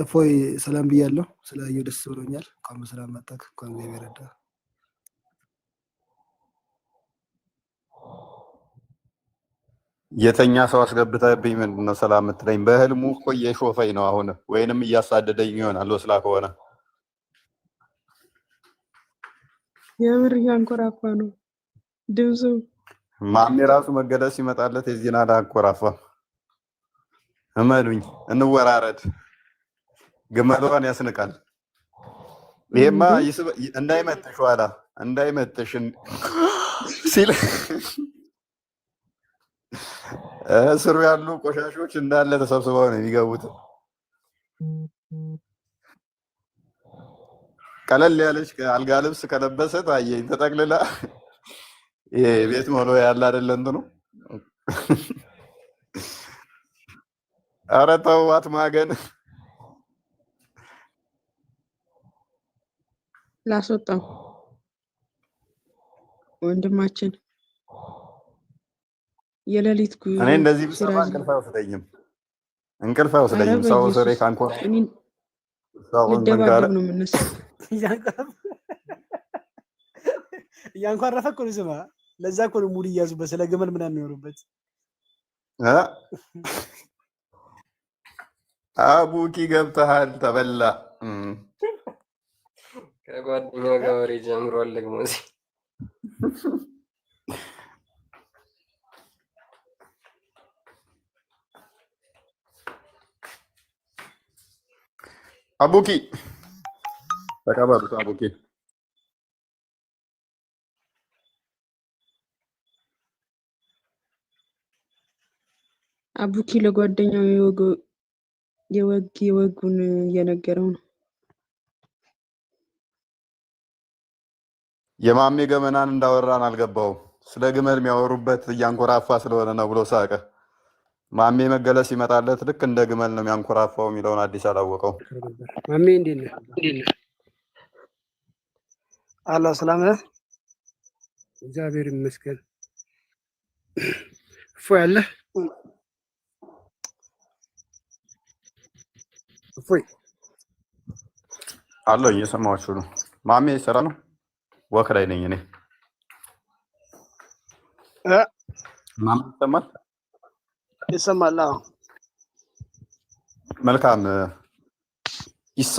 እፎይ ሰላም ብያለሁ። ስላየሁ ደስ ብሎኛል። እንኳን በሰላም መጣህ። እንኳን እግዚአብሔር ረዳ። የተኛ ሰው አስገብተህብኝ ምንድነው ሰላም የምትለኝ? በህልሙ እኮ እየሾፈኝ ነው አሁን፣ ወይንም እያሳደደኝ ይሆናል ወስላ ከሆነ የምር እያንኮራፋ ነው ድምፁ። ማሜ ራሱ መገለጽ ሲመጣለት የዚህን አላንኮራፋ። እመኑኝ፣ እንወራረድ። ግመሏን ያስንቃል። ይሄማ እንዳይመጥሽ ኋላ እንዳይመጥሽ ሲል ስሩ ያሉ ቆሻሾች እንዳለ ተሰብስበው ነው የሚገቡት። ቀለል ያለች አልጋ ልብስ ከለበሰ ታየኝ ተጠቅልላ ቤት ሞሎ ያለ አይደለ እንትኑ። ኧረ ተው አትማገን። ላስወጣው ወንድማችን የሌሊት ጉዞ እኔ እንደዚህ ብሰማ እንቅልፍ አይወስደኝም። እንቅልፍ አይወስደኝም። ሰው ስሬ ካንኮራ ልደባደብ ነው የምነሳው። እያንኳረፈ እኮ ነው። ስማ፣ ለዛ እኮ ነው ሙድ እያዙበት ስለ ግመል ምናምን የሚወሩበት። አቡኪ ገብተሃል፣ ተበላ። ከጓደኛው ጋር ወሬ ጀምሯል ደግሞ አቡኪ ተቀበሉት። አቡኪ አቡኪ ለጓደኛው የወጉን እየነገረው ነው። የማሜ ገመናን እንዳወራን አልገባውም። ስለ ግመል የሚያወሩበት እያንኮራፋ ስለሆነ ነው ብሎ ሳቀ። ማሜ መገለጽ ሲመጣለት ልክ እንደ ግመል ነው የሚያንኮራፋው የሚለውን አዲስ አላወቀው። ማሜ እንዴት ነህ? አላህ ሰላም ነህ? እግዚአብሔር ይመስገን። እፎይ አለህ? እፎይ አለው። እየሰማችሁ ነው። ማሜ ስራ ነው። ወክ ላይ ነኝ እኔ። ማሜ ይሰማል? ይሰማል። መልካም። ኢሳ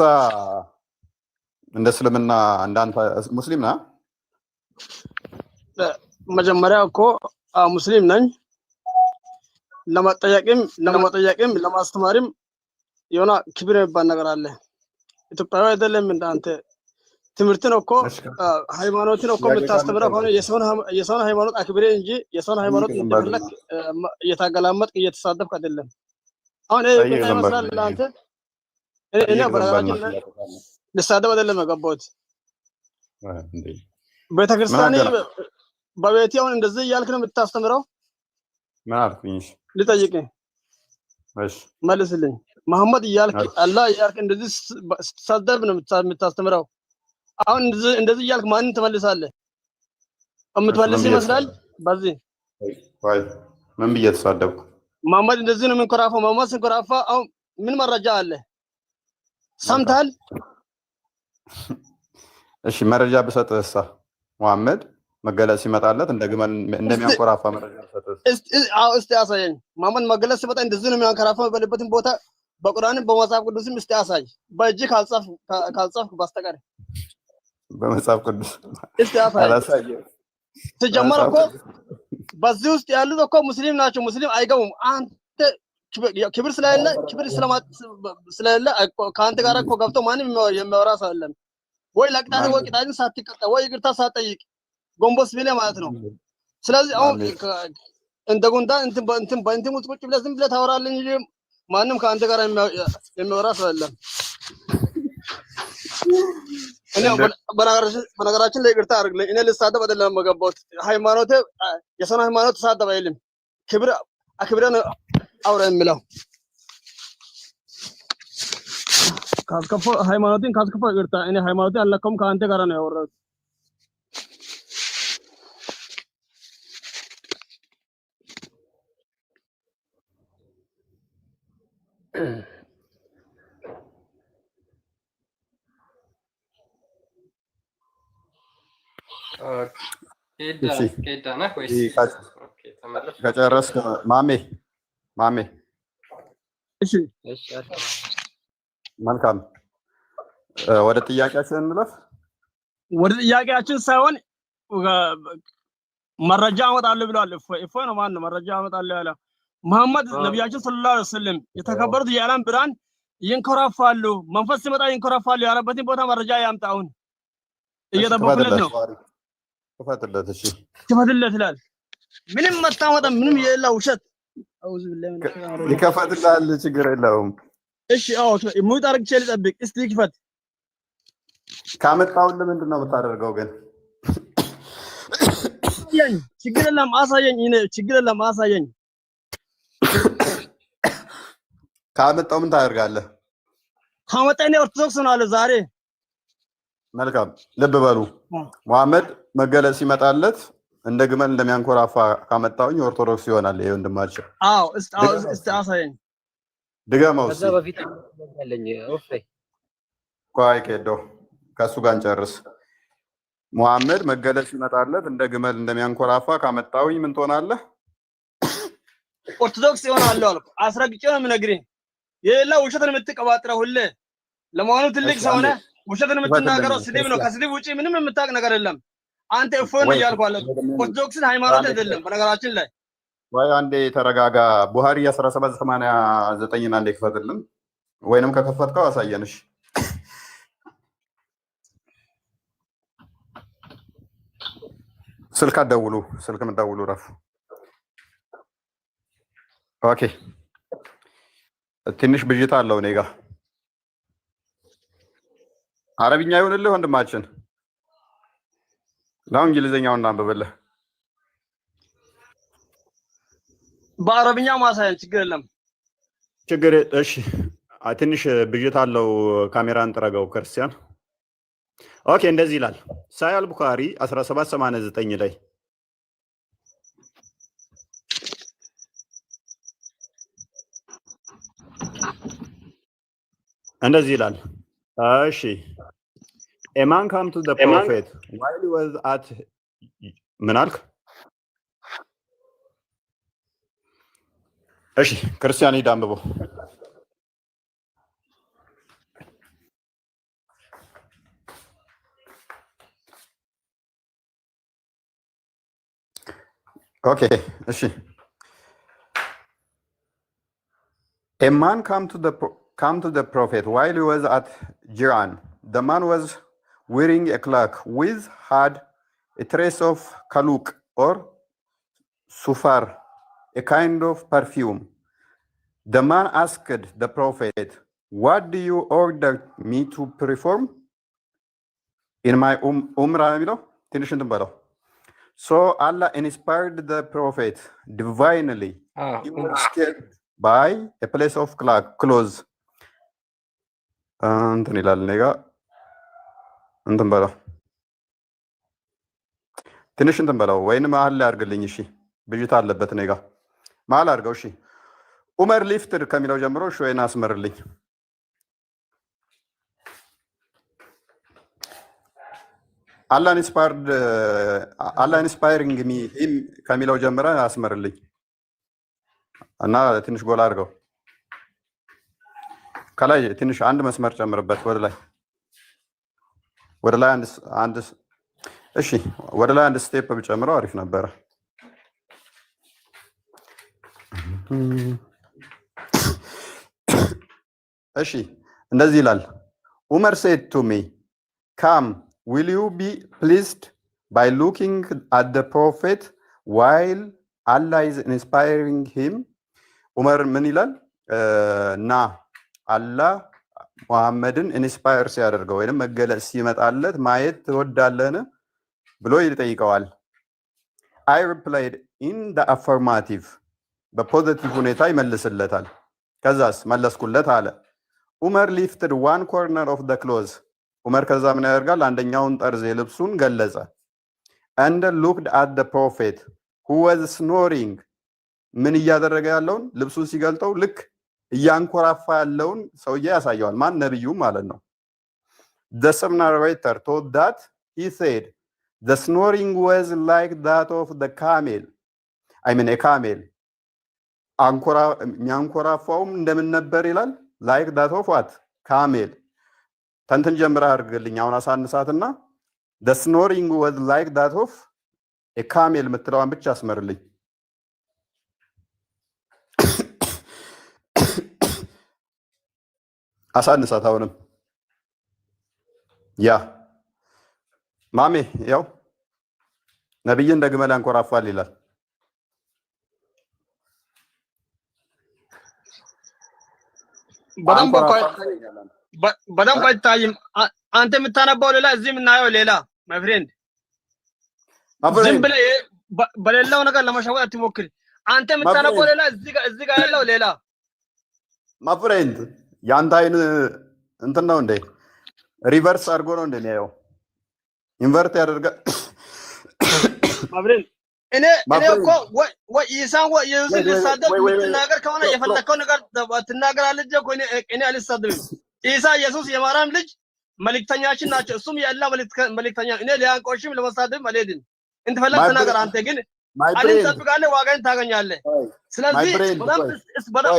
እንደ እስልምና እንዳንተ ሙስሊም ነህ? መጀመሪያ እኮ ሙስሊም ነኝ። ለመጠየቅም ለማስተማርም የሆነ ክብር የሚባል ነገር አለ። ኢትዮጵያዊ አይደለም እንዳንተ። ትምህርትን እኮ ሃይማኖትን እኮ የምታስተምረው ከሆነ የሰውን ሃይማኖት አክብሬ እንጂ የሰውን ሃይማኖት እንደፈለክ እየታገላመጥክ እየተሳደብክ አይደለም። አሁን ይሄ ምን ይመስላል ለአንተ? እኔ በነገራችን ላይ ልሳደብ አይደለም የገባሁት። ቤተክርስቲያን በቤቴ አሁን እንደዚህ እያልክ ነው የምታስተምረው? ምን አልኩኝ? ልጠይቅህ፣ እሺ መልስልኝ። መሐመድ እያልክ አላህ እያልክ እንደዚህ ስትሳደብ ነው የምታስተምረው? አሁን እንደዚህ እያልክ ማንን ትመልሳለህ? የምትመልስ ይመስላል። በዚህ ወይ ምን ብዬ ተሳደብኩ? መሐመድ እንደዚህ ነው የምንኮራፋው። መሐመድ ሲንኮራፋ አሁን ምን መረጃ አለ? ሰምተሃል? እሺ መረጃ ብሰጥህሳ መሐመድ መገለጽ ሲመጣለት እንደ ግመል እንደሚያንኮራፋ መረጃ ብሰጥህ? እስቲ አሳየኝ። መሐመድ መገለጽ ሲመጣ እንደዚህ ነው የሚያንኮራፋው በለበትን ቦታ በቁርአንም በመጽሐፍ ቅዱስም እስቲ አሳይ። በእጅ ካልጻፍክ በስተቀር በመጽሐፍ ቅዱስ እስቲ አሳይ። ተጀመረ እኮ በዚህ ውስጥ ያሉት እኮ ሙስሊም ናቸው። ሙስሊም አይገቡም። አንተ ክብር ስለሌለ ከአንተ ጋር እኮ ገብቶ ማንም የሚያወራ ሰው የለም። ወይ ለቅጣት ወይ ቅጣትን ሳትቀጣ ወይ ይቅርታ ሳትጠይቅ ጎንበስ ብለህ ማለት ነው። ስለዚህ አሁን እንደ ጉንዳን እንትን ውስጥ ቁጭ ብለህ ዝም ብለህ ታወራለህ እንጂ ማንም ከአንተ ጋር የሚያወራ ሰው የለም። እኔ በነገራችን ላይ ይቅርታ አድርግልኝ። እኔ ልሳደብ አይደለም የገባሁት። ሃይማኖቴ የሰውን ሃይማኖት ተሳደብ አይልም። ክብር አክብረን አውራ የሚለው ካስከፋ ሃይማኖቴን ካስከፋ ይቅርታ። እኔ ሃይማኖቴ አልነካውም። ከአንተ ጋር ነው ያወራሁት። ኬዳ ነህ ወይስ? ኦኬ ተመለስ። ከጨረስክ ማሜ እሺ መልካም ወደ ጥያቄያችን እንለፍ። ወደ ጥያቄያችን ሳይሆን መረጃ አመጣለሁ ብሏል። እፎይ ነው ማን መረጃ አመጣለሁ ያለ? መሐመድ ነብያችን ሰለላሁ ዐለይሂ ወሰለም የተከበሩት የዓለም ብርሃን ይንኮራፋሉ፣ መንፈስ ሲመጣ ይንኮራፋሉ ያለበትን ቦታ መረጃ ያምጣውን እየጠበቁለት ነው። ክፈትለት። እሺ ክፈትለት ይላል። ምንም መታወጣ ምንም የሌላ ውሸት አውዝ ቢላሂ ይከፈትላል፣ ችግር የለውም። እሺ ሙት አርግቼ ልጠብቅ። እስቲ ክፈት። ካመጣው ለምንድን ነው የምታደርገው ግን? ችግር የለም አሳየኝ። ችግር የለም አሳየኝ። ካመጣው ምን ታደርጋለህ? ካመጣኝ ኦርቶዶክስ ነው አለ ዛሬ። መልካም ልብ በሉ። መሐመድ መገለጽ ሲመጣለት እንደ ግመል እንደሚያንኮራፋ ካመጣውኝ ኦርቶዶክስ ይሆናል። ይሄ ወንድማችን እስቲ አሳየኝ። ድገመው ከዛ በፊት ያለኝ ቆይ ኬዶ ከሱ ጋር እንጨርስ። መሐመድ መገለጽ ሲመጣለት እንደ ግመል እንደሚያንኮራፋ ካመጣውኝ ምን ትሆናለህ? ኦርቶዶክስ ይሆናል አልኩ። አስረግጬ ነው የምነግርህ። የሌላ ውሸትን የምትቀባጥረው ሁሌ ለመሆኑ ትልቅ ሰው ነህ። ውሸትን የምትናገረው ስድብ ነው። ከስድብ ውጪ ምንም የምታውቅ ነገር የለም። አንተ እፎይ ነው እያልኩ አለ። ኦርቶዶክስን ሃይማኖት አይደለም በነገራችን ላይ። ወይ አንዴ ተረጋጋ። ቡሃሪ 1789 አንዴ ክፈትልን፣ ወይንም ከከፈትከው አሳየንሽ። ስልክ አትደውሉ፣ ስልክ የምትደውሉ ረፉ። ኦኬ ትንሽ ብዥታ አለው እኔ ጋር። አረብኛ ይሁንልህ ወንድማችን ነው እንግሊዘኛውን እናንብብልህ። በአረብኛ ማሳየን ችግር የለም። ችግር እሺ። ትንሽ ብዥታ አለው። ካሜራን ጥረገው ክርስቲያን። ኦኬ እንደዚህ ይላል ሳሂህ አል-ቡኻሪ 1789 ላይ እንደዚህ ይላል። እሺ a man come to the prophet while he was at ምን አልክ? እሺ ክርስቲያን ሂድ አንብበው። ኦኬ እሺ a man come to the prophet while he was at Jiran. The man was wearing a cloak which had a trace of kaluk or sufar, a kind of perfume. The man asked the prophet, "What do you order me to perform in my umrah?" So Allah inspired the prophet divinely. He was scared by a place of clothes. እንትን ይላል እኔ ጋ እንትን በለው ትንሽ እንትን በለው ወይንም መሀል ላይ አድርግልኝ። እሺ ብዥታ አለበት እኔ ጋ መሀል አድርገው። እሺ ኡመር ሊፍትድ ከሚለው ጀምሮ እሺ ወይን አስመርልኝ። አላህ ኢንስፓይሪንግ ሚ ከሚለው ጀምረ አስመርልኝ እና ትንሽ ጎላ አድርገው። ከላይ ትንሽ አንድ መስመር ጨምርበት። ወደ ላይ አንድ እሺ፣ ወደ ላይ አንድ ስቴፕ ብጨምረው አሪፍ ነበረ። እሺ እንደዚህ ይላል። ኡመር said to me, "Come, will you be pleased by looking at the prophet while Allah is inspiring him?" ኡመር ምን ይላል? ና አላህ ሙሐመድን ኢንስፓየር ሲያደርገው ወይንም መገለጽ ሲመጣለት ማየት ትወዳለህን ብሎ ይጠይቀዋል። I replied in the affirmative. በፖዚቲቭ ሁኔታ ይመልስለታል። ከዛስ መለስኩለት አለ። ኡመር lifted one corner of the clothes. ኡመር ከዛ ምን ያደርጋል? አንደኛውን ጠርዝ የልብሱን ገለጸ። and looked at the prophet who was snoring. ምን እያደረገ ያለውን ልብሱን ሲገልጠው ልክ እያንኮራፋ ያለውን ሰውዬ ያሳየዋል። ማን? ነብዩ ማለት ነው። The same narrator told that he said, The snoring was like that of the camel. I mean a camel. ሚያንኮራፋውም እንደምን ነበር ይላል? Like that of what? Camel. ተንትን ጀምራ አድርግልኝ አሁን አሳንሳትና the snoring was like that of a camel ምትለዋን ብቻ አስመርልኝ። አሳንሳት አሁንም ያ ማሜ ያው ነብይ እንደ ግመል ያንኮራፋል ይላል። በደንብ አይታይም። አንተ የምታነባው ሌላ እዚህ የምናየው ሌላ my friend ዝም ብለህ በሌላው ነገር ለመሸወድ አትሞክር። አንተ የምታነባው ሌላ እዚህ ጋር ያለው ሌላ my friend ያንተ አይን እንትን ነው እንዴ? ሪቨርስ አድርጎ ነው እንደሚያየው ኢንቨርት ያደርጋል። my friend እኔ እኮ ወይ ኢሳን ወይ ኢየሱስ ልሳደብ ትናገር ከሆነ የፈለከው ነገር ትናገራለህ እኮ እኔ አልሳደብም። ኢሳ ኢየሱስ የማርያም ልጅ መልእክተኛችን ናቸው። እሱም የአላህ መልእክተኛ እኔ ሊያንቆሽም ለመሳደብ አልሄድም። እንት ፈለክ ተናገር። አንተ ግን አልተጠብቃለህ፣ ዋጋን ታገኛለህ። ስለዚህ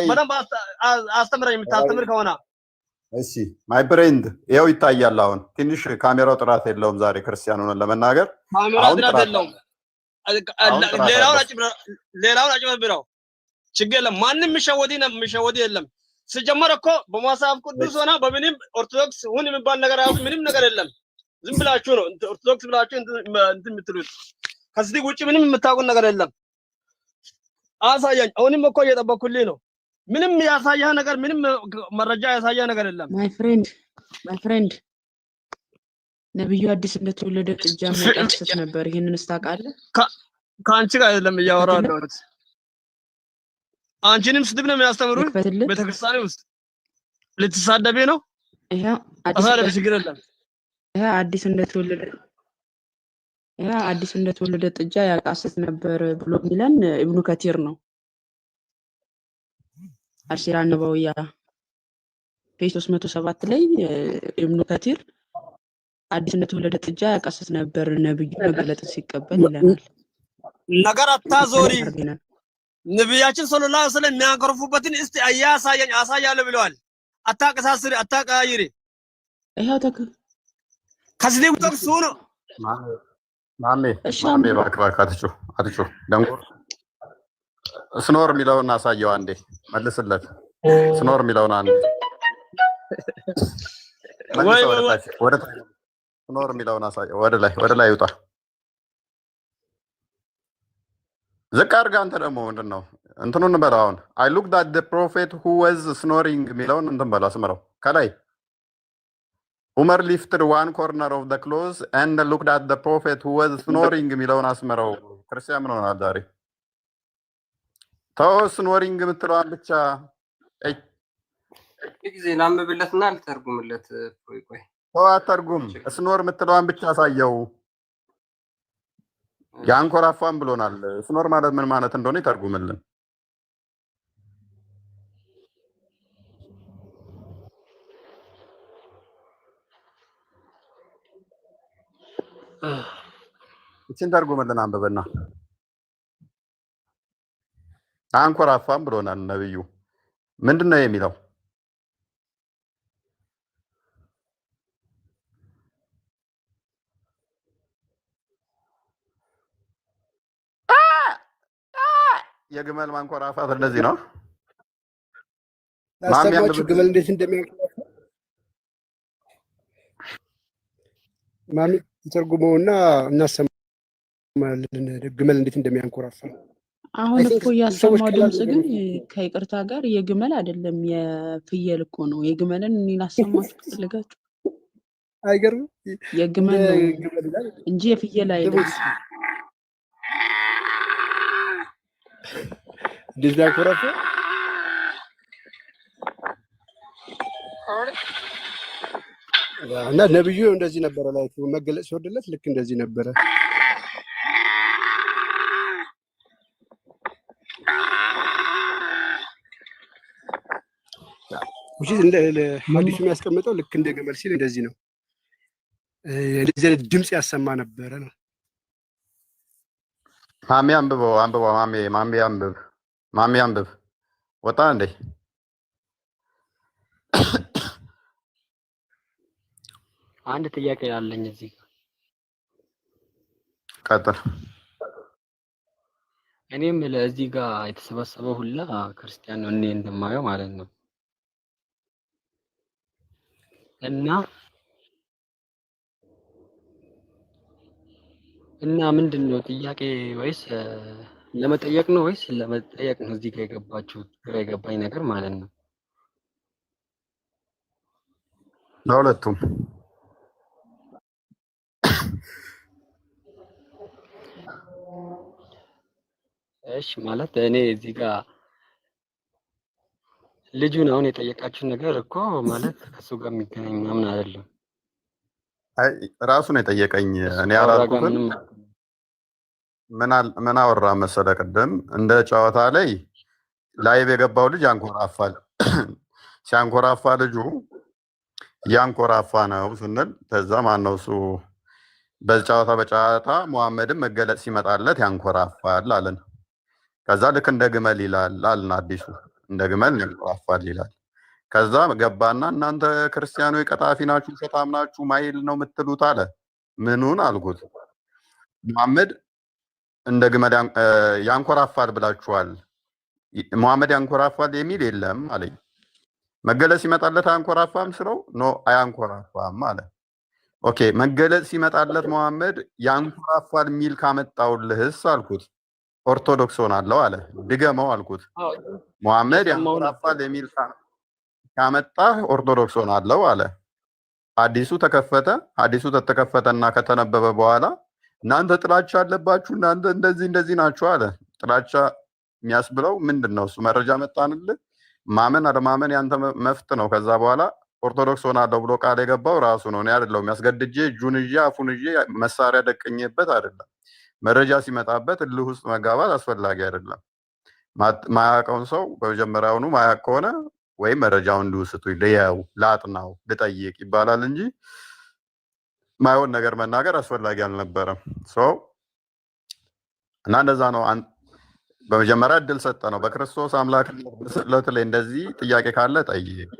በደንብ አስተምረኝ የምታስተምር ከሆነ እሺ። ማይ ብሬንድ ይኸው ይታያል። አሁን ትንሽ ካሜራው ጥራት የለውም ዛሬ ክርስቲያን ሆነን ለመናገር ካሜራው ጥራት የለውም። ሌላውን አጭበርብረው ችግር የለም። ማንም የሚሸወድ የለም። ሲጀመር እኮ በመጽሐፍ ቅዱስ ሆነ በምንም ኦርቶዶክስ ሁን የሚባል ነገር አያውቅ ምንም ነገር የለም። ዝም ብላችሁ ነው ኦርቶዶክስ ብላችሁ እንትን የምትሉት። ከዚህ ውጪ ምንም የምታውቁት ነገር የለም። አሳያኝ። አሁንም እኮ እየጠበኩልኝ ነው። ምንም ያሳየህ ነገር ምንም መረጃ ያሳየህ ነገር የለም። ማይ ፍሬንድ ነብዩ አዲስ እንደተወለደ ጥጃ መጣስት ነበር። ይሄንን ታውቃለህ? ከአንቺ ጋር አይደለም እያወራሁ ያለሁት። አንቺንም ስድብ ነው የሚያስተምሩን ቤተክርስቲያን ውስጥ ልትሳደቢ ነው? ይሄ አዲስ እንደተወለደ ጥጃ ያቃስት ነበር ብሎ ሚለን ኢብኑ ከቲር ነው። አርሲራ ነበውያ ፔጅ 307 ላይ ኢብኑ ከቲር አዲስ እንደተወለደ ጥጃ ያቃስት ነበር ነብዩ መገለጥ ሲቀበል ይለናል። ነገር አታዞሪ። ነብያችን ሰለላሁ ዐለይሂ ወሰለም የሚያንቀርፉበትን እስቲ አሳያለሁ ብለዋል። አታቀሳስሪ፣ አታቀያይሪ። ይሄው ከዚህ ቁጥር ነው ማሜ አትጩ ደንጎር ስኖር የሚለውን አሳየው አንዴ መልስለት። ስኖር የሚለውን አንዴ ወደ ስኖር የሚለውን አሳየው። ወደ ላይ ይውጣ። ዝቅ አድርጋ። አንተ ደግሞ ምንድን ነው እንትኑን በለው። አሁን I looked at the prophet who was snoring የሚለውን እንትን በለው አስምረው። ከላይ ዑመር lifted one corner of the clothes and looked at the prophet who was snoring የሚለውን አስምረው። ክርስቲያን ምን ሆናል ዛሬ? ተው ስኖሪንግ የምትለዋን ብቻ ጊዜ ላንብብለትና ልተርጉምለት። ቆይ ተው አተርጉም። ስኖር የምትለዋን ብቻ አሳየው። ያንኮራፋም ብሎናል። ስኖር ማለት ምን ማለት እንደሆነ ይተርጉምልን። እቺን ተርጉምልን አንብበና። አንኮራፋም ብሎናል ነብዩ። ምንድነው የሚለው? የግመል ማንኮራፋት እንደዚህ ነው። አስተማቹ ግመል እንዴት እንደሚያንኮራፋ ማሚ ተርጉመውና እናሰማለን። ግመል እንዴት እንደሚያንኮራፋ አሁን እኮ ያሰማው ድምጽ ግን ከይቅርታ ጋር የግመል አይደለም የፍየል እኮ ነው። የግመልን እኔን አሰማችሁ ፈልጋችሁ አይገርም? የግመል ነው እንጂ የፍየል አይደለም። እንደዚህ ያንኮራፋ እና ነብዩ እንደዚህ ነበረ ላይ መገለጽ ሲወድለት ልክ እንደዚህ ነበረ። እሺ እንደ ሐዲሱ የሚያስቀምጠው ልክ እንደ ግመል ሲል እንደዚህ ነው። እንደዚህ ድምጽ ያሰማ ነበረ ነው። ማሜ አንብበው ማሜ አንብብ። ወጣ እንዴ? አንድ ጥያቄ አለኝ እዚህ ጋር። ቀጥል። እኔም ለዚህ ጋር የተሰበሰበው ሁላ ክርስቲያን ነው እኔ እንደማየው ማለት ነው። እና ምንድን ነው ጥያቄ ወይስ ለመጠየቅ ነው ወይስ ለመጠየቅ ነው? እዚህ ጋር የገባችሁት ግራ የገባኝ ነገር ማለት ነው። ለሁለቱም እሺ ማለት እኔ እዚህ ጋር ልጁን አሁን የጠየቃችሁ ነገር እኮ ማለት ከሱ ጋር የሚገናኝ ምናምን አይደለም። አይ ራሱ ነው የጠየቀኝ። እኔ አላልኩህም። ምን አወራ መሰለ ቅድም እንደ ጨዋታ ላይ ላይቭ የገባው ልጅ ያንኮራፋል። ሲያንኮራፋ ልጁ ያንኮራፋ ነው ስንል ከዛ ማን ነው እሱ በጨዋታ መሐመድም መገለጽ ሲመጣለት ያንኮራፋል አለን። ከዛ ልክ እንደ ግመል ይላል አልን። አዲሱ እንደ ግመል ያንኮራፋል ይላል። ከዛ ገባና እናንተ ክርስቲያኖች ቀጣፊ ናችሁ፣ ውሸታም ናችሁ፣ ማይል ነው የምትሉት አለ። ምኑን አልኩት። መሐመድ እንደ ግመል ያንኮራፋል ብላችኋል። መሐመድ ያንኮራፋል የሚል የለም አለኝ። መገለጽ ሲመጣለት አያንኮራፋም ስለው ኖ አያንኮራፋም አለ። ኦኬ መገለጽ ሲመጣለት መሐመድ ያንኮራፋል የሚል ካመጣውልህስ አልኩት ኦርቶዶክስ ሆናለሁ አለ። ድገመው አልኩት። መሐመድ ያንኮራፋል የሚል ካመጣህ ኦርቶዶክስ ሆናለሁ አለ። አዲሱ ተከፈተ። አዲሱ ተከፈተና ከተነበበ በኋላ እናንተ ጥላቻ አለባችሁ፣ እናንተ እንደዚህ ናችሁ አለ። ጥላቻ የሚያስብለው ምንድን ነው? እሱ መረጃ መጣንልህ። ማመን አለማመን ያንተ መፍት ነው። ከዛ በኋላ ኦርቶዶክስ ሆናለሁ ብሎ ቃል የገባው ራሱ ነው። እኔ አይደለሁም ያስገድጄ እጁን ይዤ አፉን ይዤ መሳሪያ ደቅኜበት አይደለም። መረጃ ሲመጣበት እልህ ውስጥ መጋባት አስፈላጊ አይደለም። ማያውቀውን ሰው በመጀመሪያውኑ ማያውቅ ከሆነ ወይም መረጃውን እንዲውስቱ ልየው፣ ላጥናው፣ ልጠይቅ ይባላል እንጂ ማይሆን ነገር መናገር አስፈላጊ አልነበረም። እና እንደዛ ነው። በመጀመሪያ እድል ሰጠ ነው። በክርስቶስ አምላክነት ላይ እንደዚህ ጥያቄ ካለ ጠይቅ።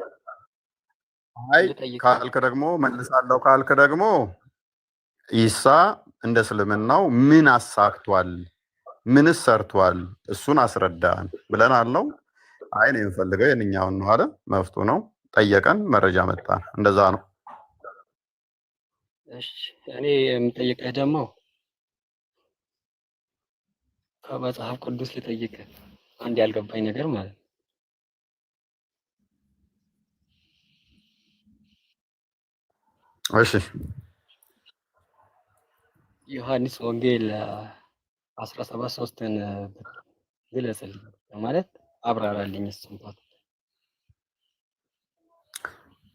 አይ ካልክ ደግሞ መልሳለሁ ካልክ ደግሞ ኢሳ እንደ እስልምናው ምን አሳክቷል፣ ምንስ ሰርቷል፣ እሱን አስረዳን ብለን አልነው። አይ ነው የምፈልገው የእኛውን ነው አለ። መፍቱ ነው። ጠየቀን፣ መረጃ መጣን። እንደዛ ነው። እሺ እኔ የምጠይቅህ ደግሞ ከመጽሐፍ ቅዱስ ልጠይቅህ አንድ ያልገባኝ ነገር ማለት ነው። እሺ ዮሐንስ ወንጌል 17:3ን ግለጽልኝ ማለት አብራራልኝ። እሱን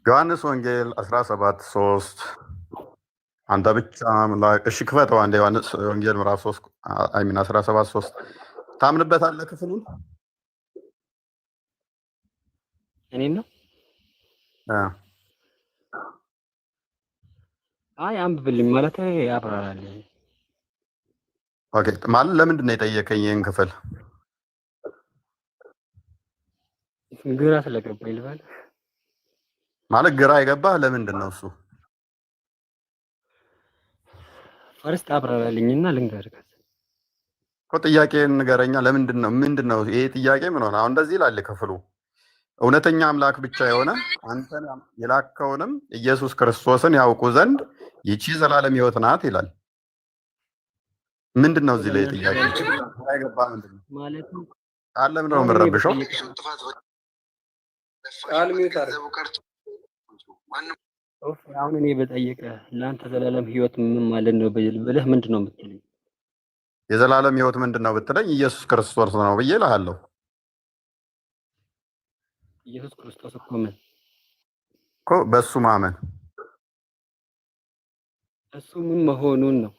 ዮሐንስ ወንጌል 17:3 አንተ ብቻ አምላክ። እሺ ክፈተው አንዴ። ዮሐንስ ወንጌል ምዕራፍ 3 17:3 ታምንበታለህ? ክፍሉን እኔን ነው? አይ አንብብልኝ ማለት ያብራራልኝ። ኦኬ ማለት ለምንድን ነው የጠየቀኝ ይህን ክፍል? ግራ ስለገባኝ ልበል። ማለት ግራ የገባህ ለምንድን ነው እሱ? ፈርስት አብራራልኝና ልንገርህ እኮ ጥያቄን ንገረኛ። ለምንድን ነው ምንድን ነው ይሄ ጥያቄ? ምን ሆነ? አሁን እንደዚህ ይላል ክፍሉ እውነተኛ አምላክ ብቻ የሆነ አንተን የላከውንም ኢየሱስ ክርስቶስን ያውቁ ዘንድ ይቺ ዘላለም ሕይወት ናት ይላል። ምንድን ነው እዚህ ላይ ጥያቄ? አይገባ ምንድን ነው ማለት ነው? አለ ምንድን ነው የምንረብሸው? ቃል ሚውታር አሁን እኔ በጠየቀህ ለአንተ ዘላለም ሕይወት ምን ማለት ነው ብለህ ምንድን ነው የምትለኝ? የዘላለም ሕይወት ምንድን ነው ብትለኝ ኢየሱስ ክርስቶስ ነው ብዬ እልሃለሁ። ኢየሱስ ክርስቶስ እኮ ምን እኮ በሱ ማመን እሱ ምን መሆኑን ነው።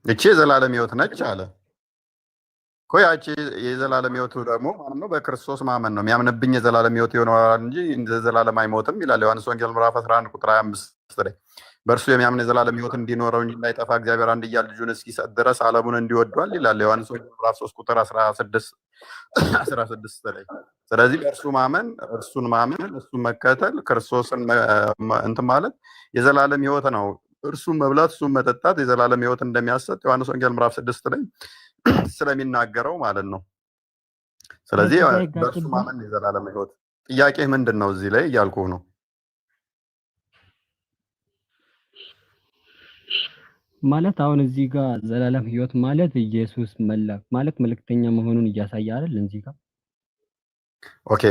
እቺ የዘላለም ሕይወት ነች አለ እኮ። ያቺ የዘላለም ሕይወቱ ደግሞ ማለት ነው በክርስቶስ ማመን ነው። የሚያምንብኝ የዘላለም ሕይወት ይሆናል እንጂ ዘላለም አይሞትም ይላል ዮሐንስ ወንጌል ምዕራፍ 11 ቁጥር 25 ላይ። በእርሱ የሚያምን የዘላለም ሕይወት እንዲኖረው እንጂ እንዳይጠፋ እግዚአብሔር አንድያ ልጁን እስኪሰጥ ድረስ ዓለሙን እንዲወዷል ይላል ዮሐንስ ወንጌል ምዕራፍ 3 ቁጥር 16 ላይ። ስለዚህ በእርሱ ማመን፣ እርሱን ማመን፣ እሱን መከተል፣ ክርስቶስን እንትን ማለት የዘላለም ሕይወት ነው። እርሱን መብላት፣ እሱን መጠጣት የዘላለም ሕይወት እንደሚያሰጥ ዮሐንስ ወንጌል ምዕራፍ 6 ላይ ስለሚናገረው ማለት ነው። ስለዚህ በእርሱ ማመን የዘላለም ሕይወት። ጥያቄ ምንድን ነው እዚህ ላይ እያልኩህ ነው። ማለት አሁን እዚህ ጋር ዘላለም ሕይወት ማለት ኢየሱስ መላክ ማለት መልእክተኛ መሆኑን እያሳየ አይደል? እዚህ ጋር ኦኬ፣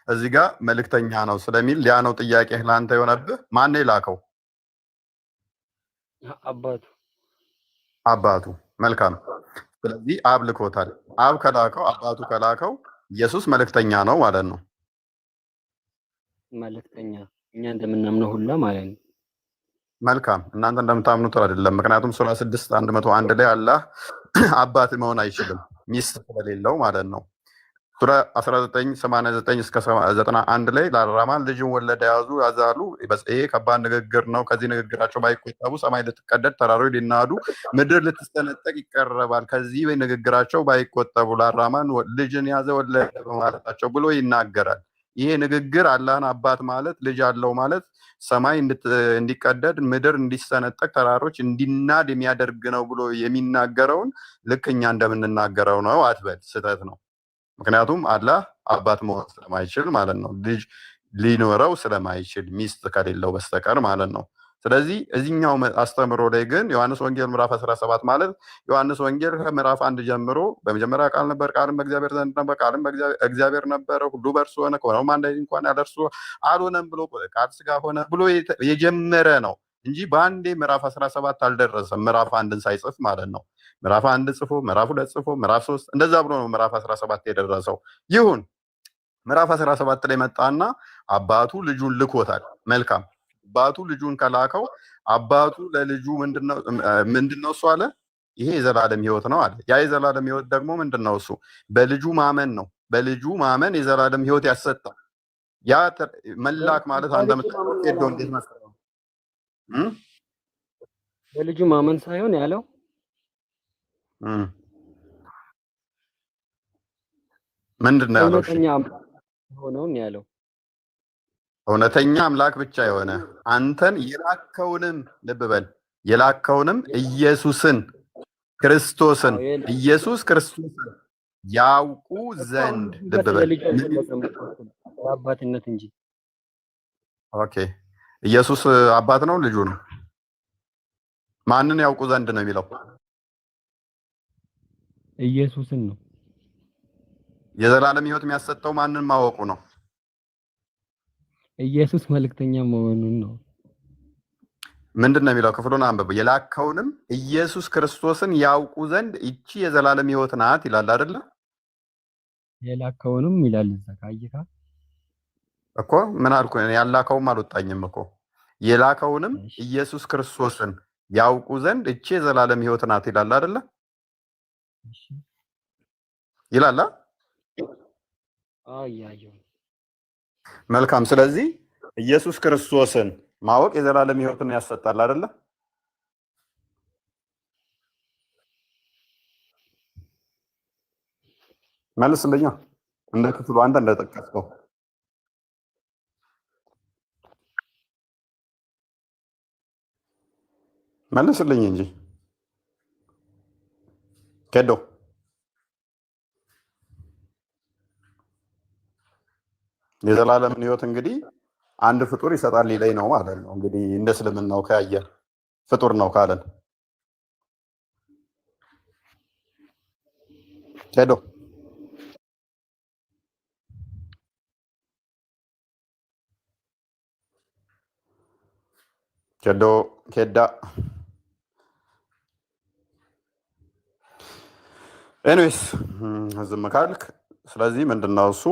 እዚህ ጋር መልእክተኛ ነው ስለሚል ያ ነው ጥያቄ ለአንተ የሆነብህ። ማን ነው የላከው? አባቱ። መልካም። ስለዚህ አብ ልኮታል። አብ ከላከው፣ አባቱ ከላከው ኢየሱስ መልእክተኛ ነው ማለት ነው። መልእክተኛ እኛ እንደምናምነው ሁላ ማለት ነው። መልካም። እናንተ እንደምታምኑት አይደለም። ምክንያቱም ሱራ 6:101 ላይ አላህ አባት መሆን አይችልም ሚስት ስለሌለው ማለት ነው። ሱራ 19:89 እስከ 91 ላይ ለአራማን ልጅን ወለደ ያዛሉ። ይሄ ከባድ ንግግር ነው። ከዚህ ንግግራቸው ባይቆጠቡ ሰማይ ልትቀደድ፣ ተራሮች ሊናዱ፣ ምድር ልትሰነጠቅ ይቀረባል። ከዚህ ንግግራቸው ባይቆጠቡ ለአራማን ልጅን ያዘ ወለደ በማለታቸው ብሎ ይናገራል። ይሄ ንግግር አላህን አባት ማለት ልጅ አለው ማለት ሰማይ እንዲቀደድ፣ ምድር እንዲሰነጠቅ፣ ተራሮች እንዲናድ የሚያደርግ ነው ብሎ የሚናገረውን ልክ እኛ እንደምንናገረው ነው አትበል። ስህተት ነው። ምክንያቱም አላህ አባት መሆን ስለማይችል ማለት ነው። ልጅ ሊኖረው ስለማይችል ሚስት ከሌለው በስተቀር ማለት ነው። ስለዚህ እዚህኛው አስተምሮ ላይ ግን ዮሐንስ ወንጌል ምዕራፍ 17 ማለት ዮሐንስ ወንጌል ከምዕራፍ 1 ጀምሮ በመጀመሪያ ቃል ነበር፣ ቃልም በእግዚአብሔር ዘንድ ነበር፣ ቃልም እግዚአብሔር ነበረ፣ ሁሉ በእርሱ ሆነ፣ ከሆነውም አንዳች እንኳን ያለ እርሱ አልሆነም ብሎ ቃል ሥጋ ሆነ ብሎ የጀመረ ነው እንጂ በአንዴ ምዕራፍ 17 አልደረሰም። ምዕራፍ 1ን ሳይጽፍ ማለት ነው። ምዕራፍ 1 ጽፎ ምዕራፍ 2 ጽፎ ምዕራፍ 3 እንደዛ ብሎ ነው ምዕራፍ 17 የደረሰው። ይሁን ምዕራፍ 17 ላይ መጣና አባቱ ልጁን ልኮታል። መልካም። አባቱ ልጁን ከላከው አባቱ ለልጁ ምንድነው እሱ አለ? ይሄ የዘላለም ሕይወት ነው አለ። ያ የዘላለም ሕይወት ደግሞ ምንድነው? እሱ በልጁ ማመን ነው። በልጁ ማመን የዘላለም ሕይወት ያሰጣል። ያ መላክ ማለት አንተ ምትሄደው እንዴት መሰለህ? በልጁ ማመን ሳይሆን ያለው ምንድን ነው ያለው? እውነተኛ አምላክ ብቻ የሆነ አንተን የላከውንም ልብ በል የላከውንም ኢየሱስን ክርስቶስን ኢየሱስ ክርስቶስን ያውቁ ዘንድ ልብ በል አባትነት እንጂ። ኦኬ፣ ኢየሱስ አባት ነው ልጁ ነው? ማንን ያውቁ ዘንድ ነው የሚለው? ኢየሱስን ነው። የዘላለም ሕይወት የሚያሰጠው ማንን ማወቁ ነው? ኢየሱስ መልእክተኛ መሆኑን ነው። ምንድን ነው የሚለው? ክፍሉን አንብብ። የላከውንም ኢየሱስ ክርስቶስን ያውቁ ዘንድ ይቺ የዘላለም ሕይወት ናት ይላል አይደለ? የላከውንም ይላል እዛ ካየካ እኮ ምን አልኩ? ያላከውም አልወጣኝም እኮ። የላከውንም ኢየሱስ ክርስቶስን ያውቁ ዘንድ ይቺ የዘላለም ሕይወት ናት ይላል አይደለ? ይላል። አያየው። መልካም። ስለዚህ ኢየሱስ ክርስቶስን ማወቅ የዘላለም ሕይወትን ያሰጣል አይደለ? መልስልኛ። እንደ ክፍሉ አንተ እንደጠቀስከው መልስልኝ እንጂ ከዶ የዘላለምን ሕይወት እንግዲህ አንድ ፍጡር ይሰጣል ሊለኝ ነው ማለት ነው። እንግዲህ እንደ እስልምናው ካየ ፍጡር ነው ካለን ሄዶ ኬዳ ኤኒዌይስ ዝም ካልክ፣ ስለዚህ ምንድነው እሱ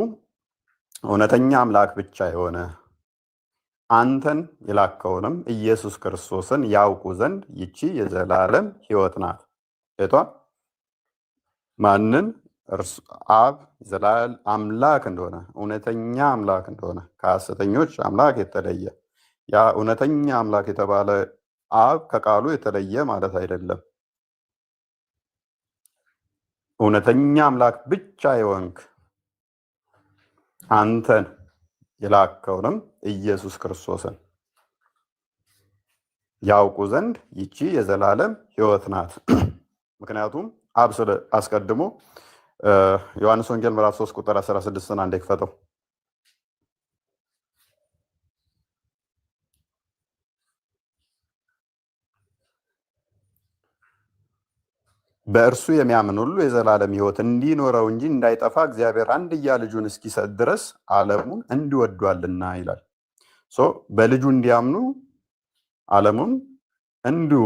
እውነተኛ አምላክ ብቻ የሆነ አንተን የላከውንም ኢየሱስ ክርስቶስን ያውቁ ዘንድ ይቺ የዘላለም ሕይወት ናት። እቷ ማንን? አብ ዘላለም አምላክ እንደሆነ እውነተኛ አምላክ እንደሆነ ከሐሰተኞች አምላክ የተለየ ያ እውነተኛ አምላክ የተባለ አብ ከቃሉ የተለየ ማለት አይደለም። እውነተኛ አምላክ ብቻ የሆንክ አንተን የላከውንም ኢየሱስ ክርስቶስን ያውቁ ዘንድ ይቺ የዘላለም ሕይወት ናት። ምክንያቱም አብ አስቀድሞ ዮሐንስ ወንጌል ምዕራፍ 3 ቁጥር 16 አንዴ ክፈተው። በእርሱ የሚያምን ሁሉ የዘላለም ሕይወት እንዲኖረው እንጂ እንዳይጠፋ እግዚአብሔር አንድያ ልጁን እስኪሰጥ ድረስ ዓለሙን እንዲወዷልና ይላል። በልጁ እንዲያምኑ ዓለሙን እንዲሁ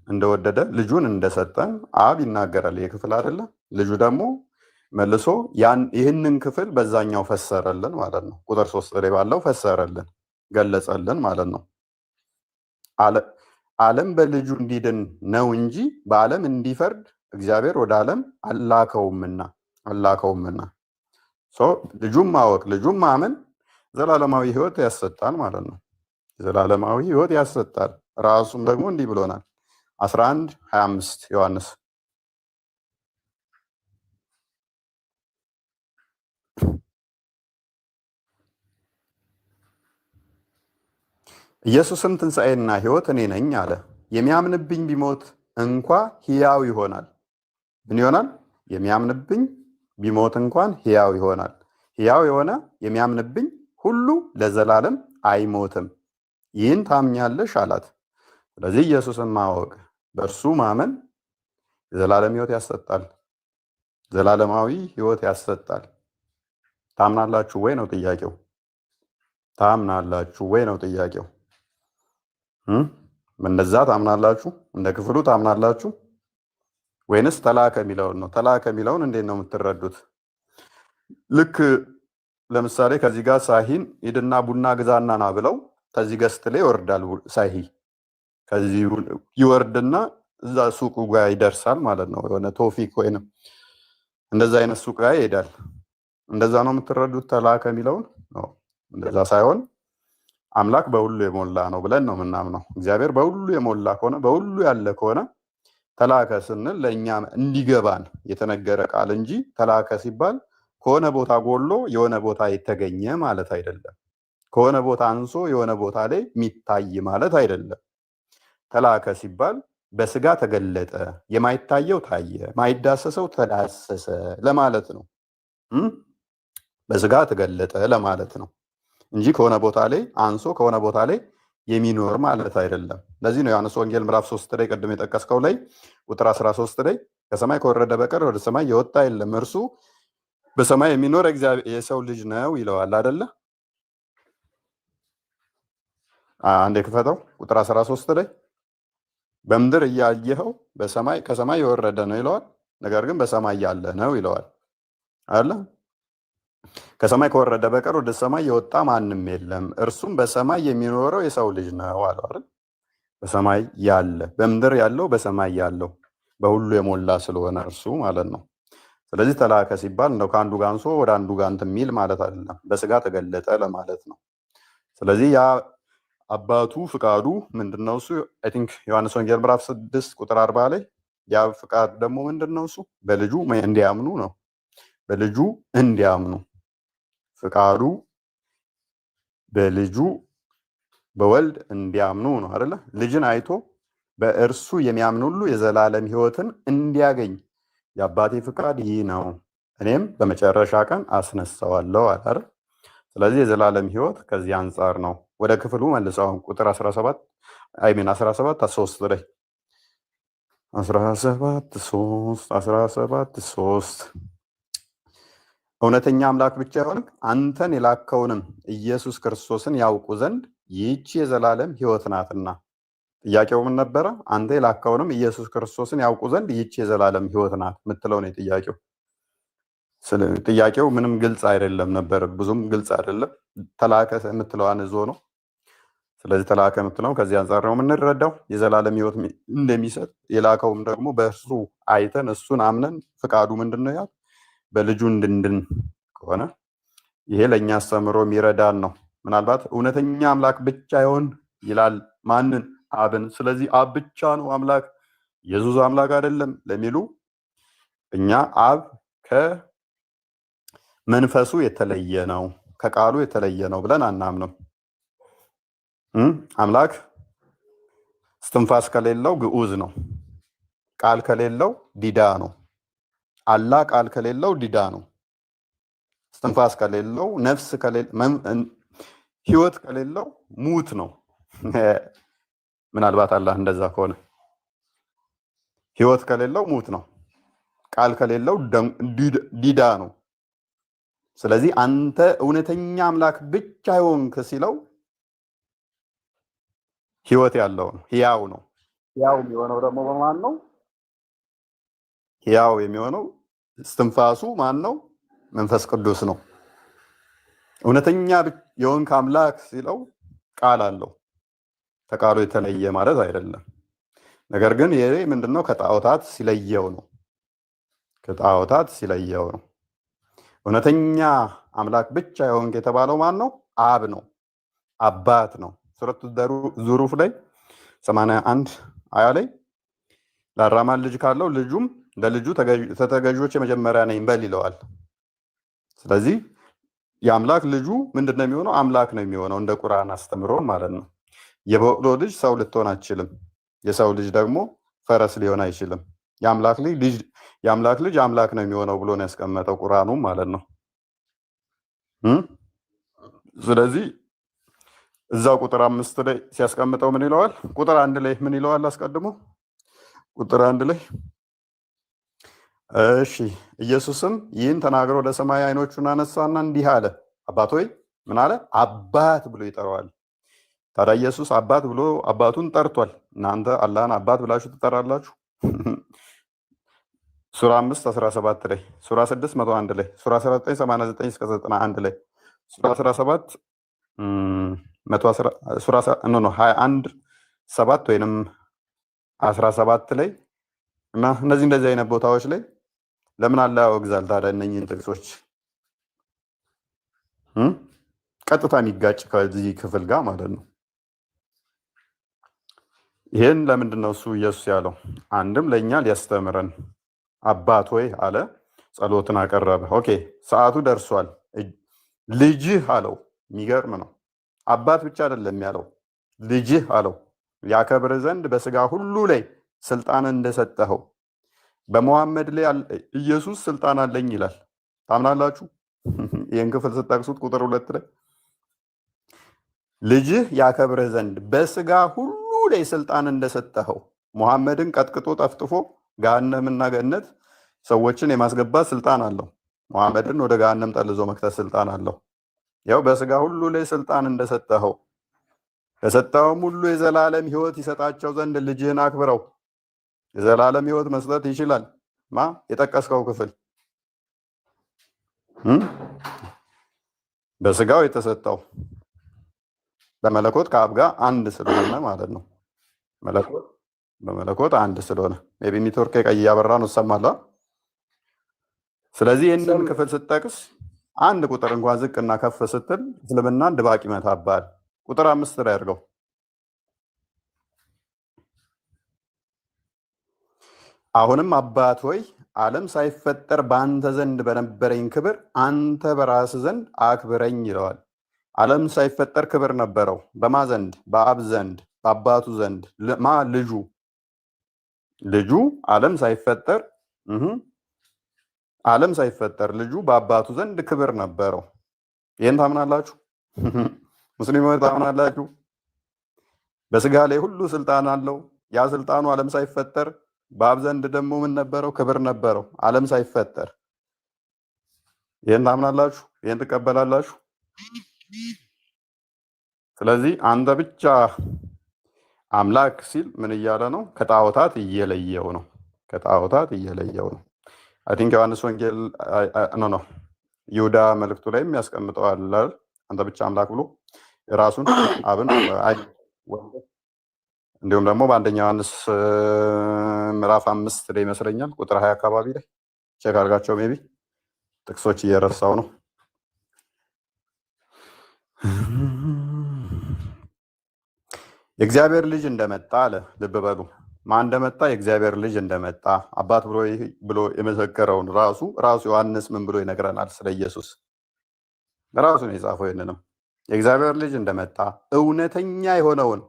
እንደወደደ ልጁን እንደሰጠን አብ ይናገራል። ይህ ክፍል አይደለ? ልጁ ደግሞ መልሶ ይህንን ክፍል በዛኛው ፈሰረልን ማለት ነው። ቁጥር 3 ላይ ባለው ፈሰረልን፣ ገለጸልን ማለት ነው። ዓለም በልጁ እንዲድን ነው እንጂ በዓለም እንዲፈርድ እግዚአብሔር ወደ ዓለም አላከውምና ልጁም ማወቅ ልጁም ማመን ዘላለማዊ ሕይወት ያሰጣል ማለት ነው። ዘላለማዊ ሕይወት ያሰጣል። ራሱም ደግሞ እንዲህ ብሎናል 11:25 ዮሐንስ ኢየሱስም ትንሣኤና ሕይወት እኔ ነኝ አለ። የሚያምንብኝ ቢሞት እንኳ ሕያው ይሆናል። ምን ይሆናል? የሚያምንብኝ ቢሞት እንኳን ሕያው ይሆናል። ሕያው የሆነ የሚያምንብኝ ሁሉ ለዘላለም አይሞትም። ይህን ታምኛለሽ አላት። ስለዚህ ኢየሱስን ማወቅ በእርሱ ማመን የዘላለም ሕይወት ያሰጣል። ዘላለማዊ ሕይወት ያሰጣል። ታምናላችሁ ወይ ነው ጥያቄው። ታምናላችሁ ወይ ነው ጥያቄው። እንደዛ ታምናላችሁ? እንደ ክፍሉ ታምናላችሁ ወይንስ ተላከ የሚለውን ነው? ተላከ የሚለውን እንዴት ነው የምትረዱት? ልክ ለምሳሌ ከዚህ ጋር ሳሂን ሂድና ቡና ግዛና ና ብለው ከዚህ ገስት ላይ ይወርዳል። ሳሂ ከዚህ ይወርድና እዛ ሱቁ ጋር ይደርሳል ማለት ነው። የሆነ ቶፊክ ወይንም እንደዛ አይነት ሱቅ ጋር ይሄዳል። እንደዛ ነው የምትረዱት ተላከ የሚለውን ነው? እንደዛ ሳይሆን አምላክ በሁሉ የሞላ ነው ብለን ነው የምናምነው። እግዚአብሔር በሁሉ የሞላ ከሆነ በሁሉ ያለ ከሆነ ተላከ ስንል ለእኛ እንዲገባን የተነገረ ቃል እንጂ ተላከ ሲባል ከሆነ ቦታ ጎሎ የሆነ ቦታ የተገኘ ማለት አይደለም። ከሆነ ቦታ አንሶ የሆነ ቦታ ላይ የሚታይ ማለት አይደለም። ተላከ ሲባል በስጋ ተገለጠ፣ የማይታየው ታየ፣ ማይዳሰሰው ተዳሰሰ ለማለት ነው። በስጋ ተገለጠ ለማለት ነው እንጂ ከሆነ ቦታ ላይ አንሶ ከሆነ ቦታ ላይ የሚኖር ማለት አይደለም። ለዚህ ነው ዮሐንስ ወንጌል ምዕራፍ 3 ላይ ቅድም የጠቀስከው ላይ ቁጥር 13 ላይ ከሰማይ ከወረደ በቀር ወደ ሰማይ የወጣ የለም እርሱ በሰማይ የሚኖር የሰው ልጅ ነው ይለዋል አይደለ? አንዴ ክፈተው። ቁጥር 13 ላይ በምድር እያየኸው በሰማይ ከሰማይ የወረደ ነው ይለዋል። ነገር ግን በሰማይ ያለ ነው ይለዋል አይደለ? ከሰማይ ከወረደ በቀር ወደ ሰማይ የወጣ ማንም የለም እርሱም በሰማይ የሚኖረው የሰው ልጅ ነው አለው አይደል? በሰማይ ያለ በምድር ያለው በሰማይ ያለው በሁሉ የሞላ ስለሆነ እርሱ ማለት ነው። ስለዚህ ተላከ ሲባል እንደው ከአንዱ ጋር አንሶ ወደ አንዱ ጋር እንትን የሚል ማለት አይደለም። በስጋ ተገለጠ ለማለት ነው። ስለዚህ ያ አባቱ ፍቃዱ ምንድነው? እሱ አይ ቲንክ ዮሐንስ ወንጌል ምዕራፍ 6 ቁጥር 40 ላይ ያ ፍቃድ ደግሞ ምንድነው? እሱ በልጁ እንዲያምኑ ነው። በልጁ እንዲያምኑ ፍቃዱ በልጁ በወልድ እንዲያምኑ ነው አይደለ? ልጅን አይቶ በእርሱ የሚያምን ሁሉ የዘላለም ሕይወትን እንዲያገኝ የአባቴ ፍቃድ ይህ ነው፣ እኔም በመጨረሻ ቀን አስነሳዋለሁ አይደል? ስለዚህ የዘላለም ሕይወት ከዚህ አንጻር ነው። ወደ ክፍሉ መልሰው ቁጥር 17 3 ላይ 17:3 እውነተኛ አምላክ ብቻ የሆንክ አንተን የላከውንም ኢየሱስ ክርስቶስን ያውቁ ዘንድ ይህች የዘላለም ሕይወት ናትና። ጥያቄው ምን ነበረ? አንተ የላከውንም ኢየሱስ ክርስቶስን ያውቁ ዘንድ ይህች የዘላለም ሕይወት ናት የምትለው ነው ጥያቄው። ጥያቄው ምንም ግልጽ አይደለም ነበር፣ ብዙም ግልጽ አይደለም። ተላከ የምትለዋን ይዞ ነው። ስለዚህ ተላከ የምትለው ከዚህ አንጻር ነው የምንረዳው የዘላለም ሕይወት እንደሚሰጥ። የላከውም ደግሞ በእሱ አይተን እሱን አምነን ፍቃዱ ምንድን ነው ያል በልጁ እንድንድን ከሆነ ይሄ ለእኛ አስተምሮ የሚረዳን ነው። ምናልባት እውነተኛ አምላክ ብቻ ይሆን ይላል። ማንን? አብን። ስለዚህ አብ ብቻ ነው አምላክ፣ ኢየሱስ አምላክ አይደለም ለሚሉ እኛ አብ ከመንፈሱ የተለየ ነው፣ ከቃሉ የተለየ ነው ብለን አናምንም። አምላክ እስትንፋስ ከሌለው ግዑዝ ነው፣ ቃል ከሌለው ዲዳ ነው። አላህ ቃል ከሌለው ዲዳ ነው። እስትንፋስ ከሌለው ነፍስ ህይወት ከሌለው ሙት ነው። ምናልባት አላህ እንደዛ ከሆነ ህይወት ከሌለው ሙት ነው፣ ቃል ከሌለው ዲዳ ነው። ስለዚህ አንተ እውነተኛ አምላክ ብቻ ይሆንክ ሲለው ህይወት ያለው ነው፣ ህያው ነው። ህያው የሚሆነው ደግሞ በማን ነው? ህያው የሚሆነው እስትንፋሱ ማን ነው? መንፈስ ቅዱስ ነው። እውነተኛ የሆንክ አምላክ ሲለው ቃል አለው፣ ከቃሉ የተለየ ማለት አይደለም። ነገር ግን ይሄ ምንድነው? ከጣዖታት ሲለየው ነው። ከጣዖታት ሲለየው ነው። እውነተኛ አምላክ ብቻ የሆንክ የተባለው ማን ነው? አብ ነው፣ አባት ነው። ሱረቱ ዙሩፍ ላይ 81 አያ ላይ ለአራማን ልጅ ካለው ልጁም ለልጁ ተተገዦች የመጀመሪያ ነኝ በል ይለዋል። ስለዚህ የአምላክ ልጁ ምንድነው የሚሆነው? አምላክ ነው የሚሆነው፣ እንደ ቁርአን አስተምሮ ማለት ነው። የበቅሎ ልጅ ሰው ልትሆን አትችልም። የሰው ልጅ ደግሞ ፈረስ ሊሆን አይችልም። የአምላክ ልጅ አምላክ ነው የሚሆነው ብሎ ነው ያስቀመጠው ቁርአኑ ማለት ነው። ስለዚህ እዛው ቁጥር 5 ላይ ሲያስቀምጠው ምን ይለዋል? ቁጥር 1 ላይ ምን ይለዋል? አስቀድሞ ቁጥር 1 ላይ እሺ፣ ኢየሱስም ይህን ተናግሮ ወደ ሰማይ አይኖቹን አነሳና እንዲህ አለ። አባት ሆይ ምን አለ? አባት ብሎ ይጠራዋል። ታዲያ ኢየሱስ አባት ብሎ አባቱን ጠርቷል። እናንተ አላህን አባት ብላችሁ ትጠራላችሁ? ሱራ 5:17 ላይ፣ ሱራ 6:101 ላይ፣ ሱራ 19:89-91 ላይ፣ ሱራ 17 21:7 ወይንም 17 ላይ እና እንደዚህ አይነት ቦታዎች ላይ ለምን አላህ ያወግዛል ታዲያ እነኚህን ጥቅሶች? ቀጥታ የሚጋጭ ከዚህ ክፍል ጋር ማለት ነው። ይሄን ለምንድን ነው እሱ ኢየሱስ ያለው? አንድም ለእኛ ሊያስተምረን አባት ሆይ አለ፣ ጸሎትን አቀረበ። ኦኬ ሰዓቱ ደርሷል፣ ልጅህ አለው። የሚገርም ነው። አባት ብቻ አይደለም ያለው፣ ልጅህ አለው። ያከብር ዘንድ በስጋ ሁሉ ላይ ስልጣን እንደሰጠኸው በመሐመድ ላይ ኢየሱስ ስልጣን አለኝ ይላል። ታምናላችሁ? ይህን ክፍል ስጠቅሱት ቁጥር 2 ላይ ልጅህ ያከብርህ ዘንድ በስጋ ሁሉ ላይ ስልጣን እንደሰጠኸው መሐመድን ቀጥቅጦ ጠፍጥፎ ገሃነምና ገነት ሰዎችን የማስገባት ስልጣን አለው። መሐመድን ወደ ገሃነም ጠልዞ መክተት ስልጣን አለው። ያው በስጋ ሁሉ ላይ ስልጣን እንደሰጠኸው ከሰጠኸውም ሁሉ የዘላለም ሕይወት ይሰጣቸው ዘንድ ልጅህን አክብረው። የዘላለም ሕይወት መስጠት ይችላል የጠቀስከው ክፍል በስጋው የተሰጠው በመለኮት ከአብ ጋር አንድ ስለሆነ ማለት ነው። በመለኮት አንድ ስለሆነ ሜቢ ኔትወርክ ቀይ ያበራ ነው ሰማላ። ስለዚህ ይህንን ክፍል ስጠቅስ አንድ ቁጥር እንኳን ዝቅና ከፍ ስትል እስልምናን ድባቅ ይመታባል። ቁጥር 5 ላይ አድርገው። አሁንም አባት ሆይ ዓለም ሳይፈጠር በአንተ ዘንድ በነበረኝ ክብር አንተ በራስ ዘንድ አክብረኝ ይለዋል። ዓለም ሳይፈጠር ክብር ነበረው። በማ ዘንድ? በአብ ዘንድ፣ በአባቱ ዘንድ። ልጁ ዓለም ሳይፈጠር ልጁ በአባቱ ዘንድ ክብር ነበረው። ይህን ታምናላችሁ? ሙስሊሞች ታምናላችሁ? በስጋ ላይ ሁሉ ስልጣን አለው። ያ ስልጣኑ ዓለም ሳይፈጠር በአብ ዘንድ ደግሞ ምን ነበረው? ክብር ነበረው ዓለም ሳይፈጠር። ይህን ታምናላችሁ? ይህን ትቀበላላችሁ? ስለዚህ አንተ ብቻ አምላክ ሲል ምን እያለ ነው? ከጣዖታት እየለየው ነው። አይ ቲንክ ዮሐንስ ወንጌል ይሁዳ መልእክቱ ላይም ያስቀምጠዋል። አንተ ብቻ አምላክ ብሎ ራሱን አብን እንዲሁም ደግሞ በአንደኛ ዮሐንስ ምዕራፍ 5 ላይ ይመስለኛል ቁጥር 20 አካባቢ ላይ ቼክ አድርጋቸው። ሜቢ ጥቅሶች እየረሳው ነው። የእግዚአብሔር ልጅ እንደመጣ አለ። ልብ በሉ ማን እንደመጣ? የእግዚአብሔር ልጅ እንደመጣ አባት ብሎ የመሰከረውን ራሱ ዮሐንስ ምን ብሎ ይነግረናል? ስለ ኢየሱስ ራሱ ነው የጻፈው። ይህንንም የእግዚአብሔር ልጅ እንደመጣ እውነተኛ የሆነውን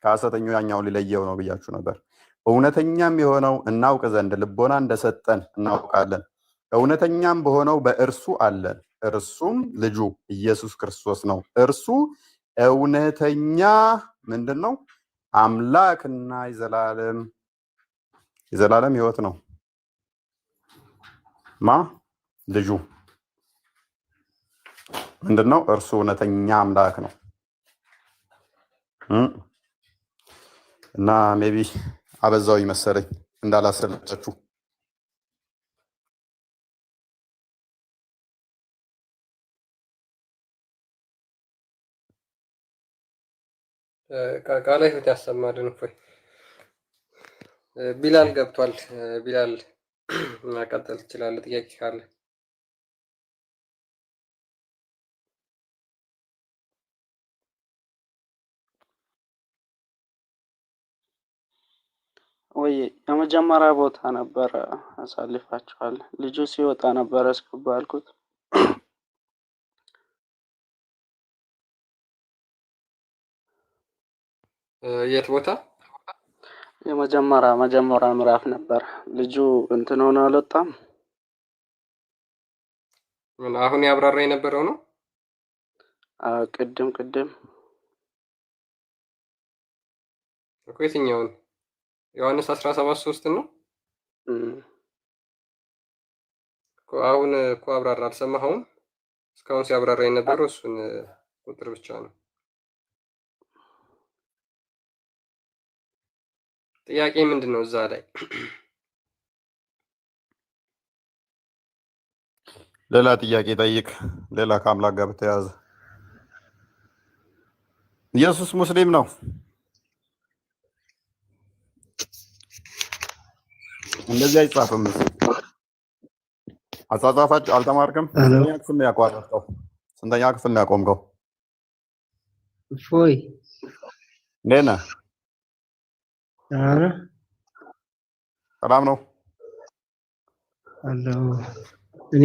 ከሐሰተኛው ሊለየው ነው ብያችሁ ነበር። እውነተኛም የሆነው እናውቅ ዘንድ ልቦና እንደሰጠን እናውቃለን። እውነተኛም በሆነው በእርሱ አለን፣ እርሱም ልጁ ኢየሱስ ክርስቶስ ነው። እርሱ እውነተኛ ምንድን ነው? አምላክና የዘላለም ሕይወት ነው። ልጁ ምንድን ነው? እርሱ እውነተኛ አምላክ ነው። እና ሜቢ አበዛው ይመሰለኝ እንዳላሰለቻችሁ። ቃለ ሕይወት ያሰማልን። እፎይ ቢላል ገብቷል። ቢላል ማቀጠል ትችላለህ ጥያቄ ካለ። ወይ የመጀመሪያ ቦታ ነበረ አሳልፋችኋል። ልጁ ሲወጣ ነበረ እስከባልኩት የት ቦታ? የመጀመሪያ ምዕራፍ ነበር። ልጁ እንትን ሆነ አልወጣም። ምን አሁን ያብራራ የነበረው ነው? ቅድም እኮ የትኛውን? ዮሐንስ 17:3 ነው እኮ። አሁን እኮ አብራራ አልሰማኸውም? እስካሁን ሲያብራራ የነበረው እሱን ቁጥር ብቻ ነው። ጥያቄ ምንድን ነው እዛ ላይ? ሌላ ጥያቄ ጠይቅ። ሌላ ከአምላክ ጋር በተያያዘ ኢየሱስ ሙስሊም ነው። እንደዚህ አይጻፍም። አጻጻፋችሁ አልተማርክም? ስንተኛ ክፍል ነው ያቋረጥከው? ስንተኛ ክፍል ነው ያቆምከው? እፎይ እንዴት ነህ? ሰላም ነው አለው። እኔ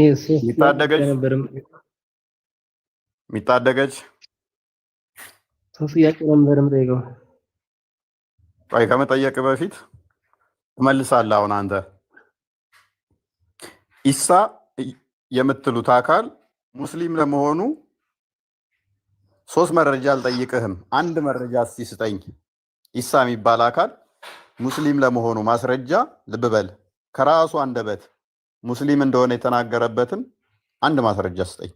የሚታደገች ሶስት ጥያቄ ነበር የምጠይቀው። ቆይ ከመጠየቅ በፊት ትመልሳለህ። አሁን አንተ ኢሳ የምትሉት አካል ሙስሊም ለመሆኑ ሶስት መረጃ አልጠይቅህም፣ አንድ መረጃ እስቲ ስጠኝ። ኢሳ የሚባል አካል ሙስሊም ለመሆኑ ማስረጃ፣ ልብ በል ከራሱ አንደበት ሙስሊም እንደሆነ የተናገረበትን አንድ ማስረጃ ስጠኝ።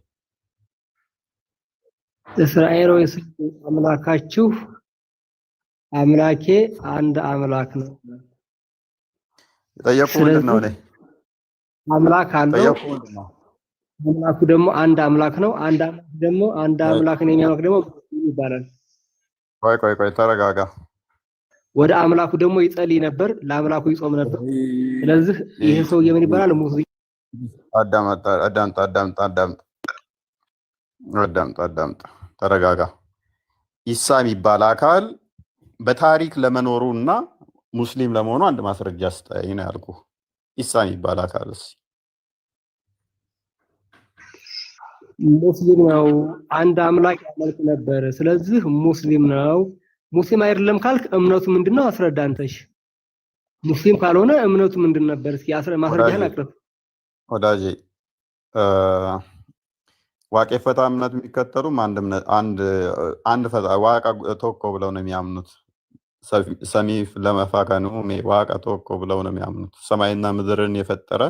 እስራኤሎች አምላካችሁ አምላኬ አንድ አምላክ ነው። የጠየቁህ ምንድን ነው? አምላክ አለው። አምላኩ ደግሞ አንድ አምላክ ነው። አንድ አምላክ ደግሞ አንድ አምላክን የሚያመልክ ደግሞ ይባላል። ቆይ ተረጋጋ። ወደ አምላኩ ደግሞ ይጸልይ ነበር፣ ለአምላኩ ይጾም ነበር። ስለዚህ ይሄ ሰውዬ ምን ይባላል? ሙስሊም። አዳምጥ፣ ተረጋጋ። ኢሳ የሚባል አካል በታሪክ ለመኖሩ እና ሙስሊም ለመሆኑ አንድ ማስረጃ ስጠኝ ነው ያልኩህ። ኢሳ የሚባል አካልስ ሙስሊም ነው፣ አንድ አምላክ ያመልክ ነበር። ስለዚህ ሙስሊም ነው። ሙስሊም አይደለም ካልክ እምነቱ ምንድነው? አስረዳ አንተሽ። ሙስሊም ካልሆነ እምነቱ ምንድን ነበር? እስኪ ማስረጃህን አቅርብ። ወዳጄ ዋቄ ፈታ እምነት የሚከተሉም አንድ ፈታ ዋቃ ቶኮ ብለው ነው የሚያምኑት። ሰሚፍ ለመፋከኑ ዋቃ ቶኮ ብለው ነው የሚያምኑት። ሰማይና ምድርን የፈጠረ